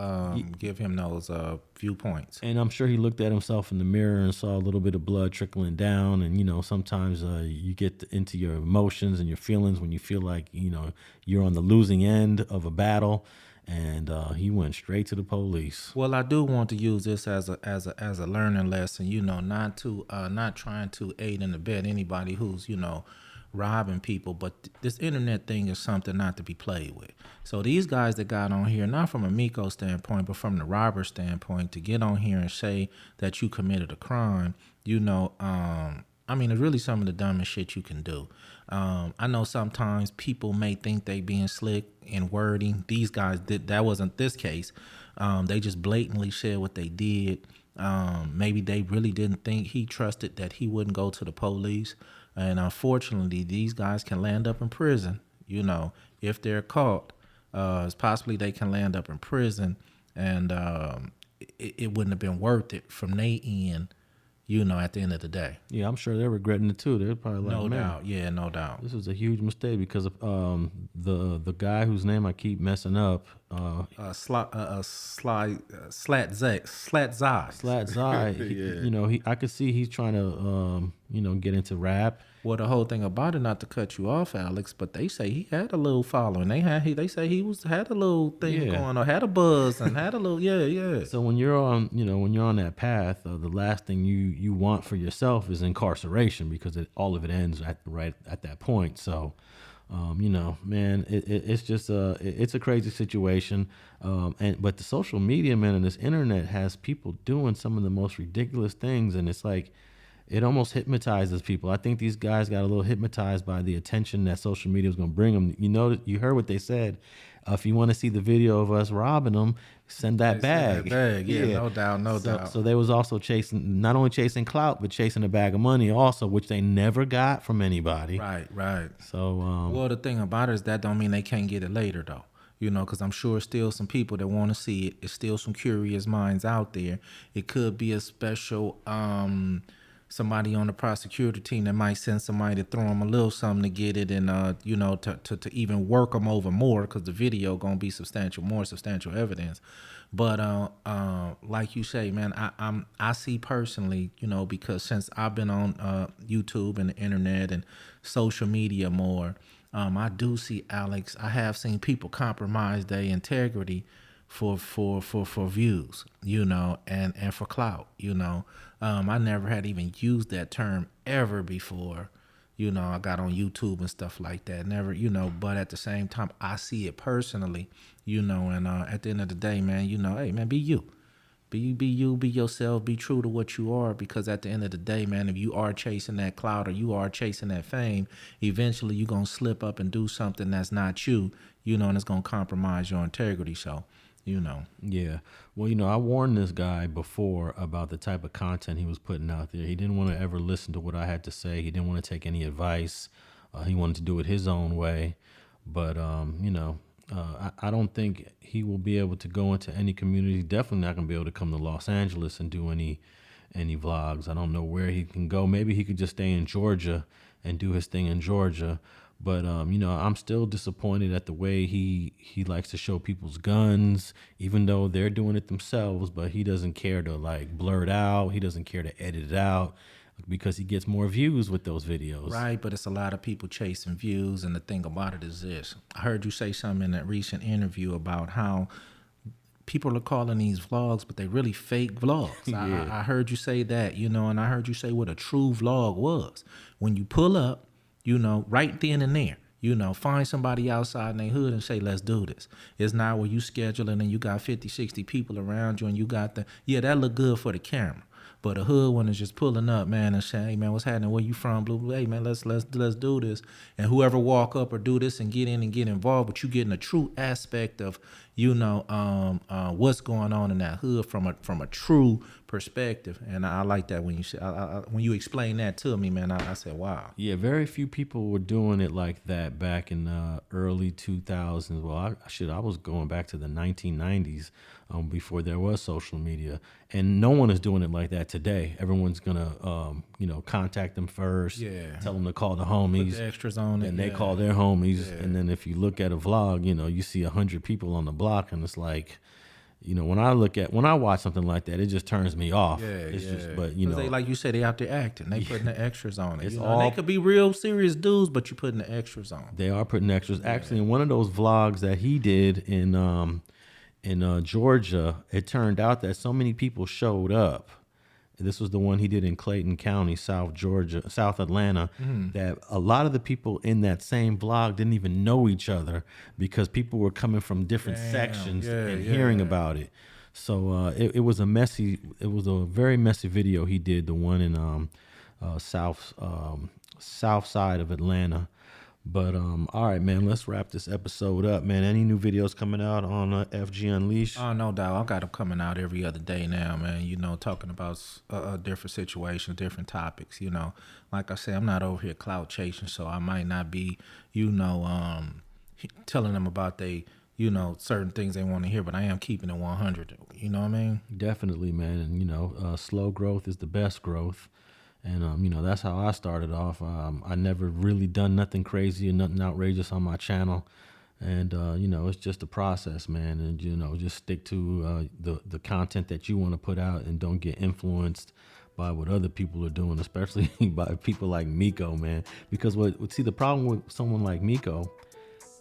give him those viewpoints. And I'm sure he looked at himself in the mirror and saw a little bit of blood trickling down. And, you know, sometimes you get into your emotions and your feelings when you feel like, you know, you're on the losing end of a battle. And he went straight to the police. Well, I do want to use this as a learning lesson, you know, not trying to aid and abet anybody who's, you know, robbing people, but this internet thing is something not to be played with. So these guys that got on here, not from a Miko standpoint, but from the robber standpoint, to get on here and say that you committed a crime, you know, I mean, it's really some of the dumbest shit you can do. I know sometimes people may think they being slick in wording. These guys that wasn't this case. They just blatantly said what they did. Maybe they really didn't think he trusted that he wouldn't go to the police. And unfortunately, these guys can land up in prison, you know, if they're caught. Possibly they can land up in prison, and it wouldn't have been worth it from their end, you know, at the end of the day. Yeah, I'm sure they're regretting it too. They're probably like, no doubt. Yeah, no doubt. This was a huge mistake because of the guy whose name I keep messing up. Slat Zai. You know, I could see he's trying to you know, get into rap. Well, the whole thing about it, not to cut you off, Alex, but they say he had a little following. They say he had a little thing going on, had a buzz, and had a little yeah. So when you're on that path, the last thing you want for yourself is incarceration, because all of it ends right at that point. So, you know, man, it's just it's a crazy situation. But the social media, man, and this internet has people doing some of the most ridiculous things, and it's like, it almost hypnotizes people. I think these guys got a little hypnotized by the attention that social media was going to bring them. You know, you heard what they said. If you want to see the video of us robbing them, send that bag. Yeah, no doubt. So they was also not only chasing clout, but chasing a bag of money also, which they never got from anybody. Right. So, well, the thing about it is that don't mean they can't get it later, though. You know, because I'm sure still some people that want to see it. It's still some curious minds out there. It could be a special somebody on the prosecutor team that might send somebody to throw them a little something to get it, and you know, to even work them over more, because the video gonna be more substantial evidence. But like you say, man, I see personally, you know, because since I've been on YouTube and the internet and social media more, I do see, Alex, I have seen people compromise their integrity for views, you know, and for clout, you know. I never had even used that term ever before, you know. I got on YouTube and stuff like that, never, you know, but at the same time, I see it personally, you know, and at the end of the day, man, you know, hey, man, be you. Be you, be yourself, be true to what you are, because at the end of the day, man, if you are chasing that clout or you are chasing that fame, eventually you're going to slip up and do something that's not you, you know, and it's going to compromise your integrity, so, you know. Yeah. Well, you know, I warned this guy before about the type of content he was putting out there. He didn't want to ever listen to what I had to say. He didn't want to take any advice. He wanted to do it his own way. But, you know, I don't think he will be able to go into any community. Definitely not going to be able to come to Los Angeles and do any vlogs. I don't know where he can go. Maybe he could just stay in Georgia and do his thing in Georgia. But you know, I'm still disappointed at the way he likes to show people's guns, even though they're doing it themselves. But he doesn't care to like blur it out. He doesn't care to edit it out because he gets more views with those videos. Right, but it's a lot of people chasing views, and the thing about it is this. I heard you say something in that recent interview about how people are calling these vlogs, but they really fake vlogs. Yeah. I heard you say that, you know, and I heard you say what a true vlog was. When you pull up, you know, right then and there, you know, find somebody outside in their hood and say, let's do this. It's not where you scheduling and you got 50, 60 people around you and you got that look good for the camera. But a hood one is just pulling up, man, and saying, hey, man, what's happening? Where you from? Blue, hey, man, let's do this. And whoever walk up or do this and get in and get involved, but you getting a true aspect of, you know, what's going on in that hood from a true perspective. And I like that when you say, when you explain that to me, man, I said, wow. Yeah, very few people were doing it like that back in the early 2000s. Well, I was going back to the 1990s before there was social media. And no one is doing it like that today. Everyone's going to, you know, contact them first, tell them to call the homies. Put the extras on it. And they call their homies. And then if you look at a vlog, you know, you see 100 people on the block and it's like, you know, when I watch something like that, it just turns me off. It's just, but you know, they, like you said, they out there acting. They putting the extras on it. It's all. They could be real serious dudes, but you're putting the extras on. They are putting extras. Actually, in one of those vlogs that he did in Georgia, it turned out that so many people showed up. This was the one he did in Clayton County, South Atlanta, that a lot of the people in that same vlog didn't even know each other because people were coming from different sections and hearing about it. So it was a very messy video he did, the one in south side of Atlanta. But all right, man, let's wrap this episode up, man. Any new videos coming out on FG Unleashed? Oh, no doubt. I got them coming out every other day now, man. You know, talking about different situations, different topics. You know, like I say, I'm not over here clout chasing, so I might not be, you know, telling them about they, you know, certain things they want to hear, but I am keeping it 100. You know what I mean? Definitely, man. And you know, slow growth is the best growth. And, you know, that's how I started off. I never really done nothing crazy and nothing outrageous on my channel. And, you know, it's just a process, man. And, you know, just stick to the content that you want to put out and don't get influenced by what other people are doing, especially by people like Miko, man. Because see, the problem with someone like Miko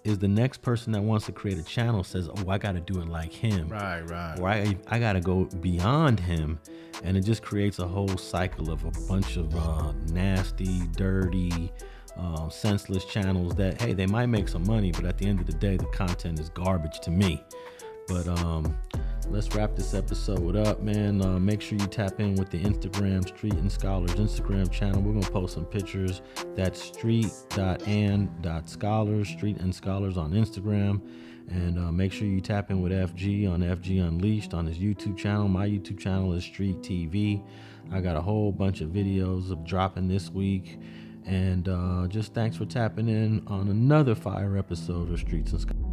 is the next person that wants to create a channel says, oh, I got to do it like him. Right. Or I got to go beyond him. And it just creates a whole cycle of a bunch of nasty, dirty, senseless channels that, hey, they might make some money, but at the end of the day, the content is garbage to me. But let's wrap this episode up, man. Make sure you tap in with the Instagram, Street and Scholars Instagram channel. We're going to post some pictures. That's street.and.scholars, Street and Scholars on Instagram. And make sure you tap in with FG on FG Unleashed on his YouTube channel. My YouTube channel is Street TV. I got a whole bunch of videos of dropping this week. And just thanks for tapping in on another fire episode of Streets and Scholars.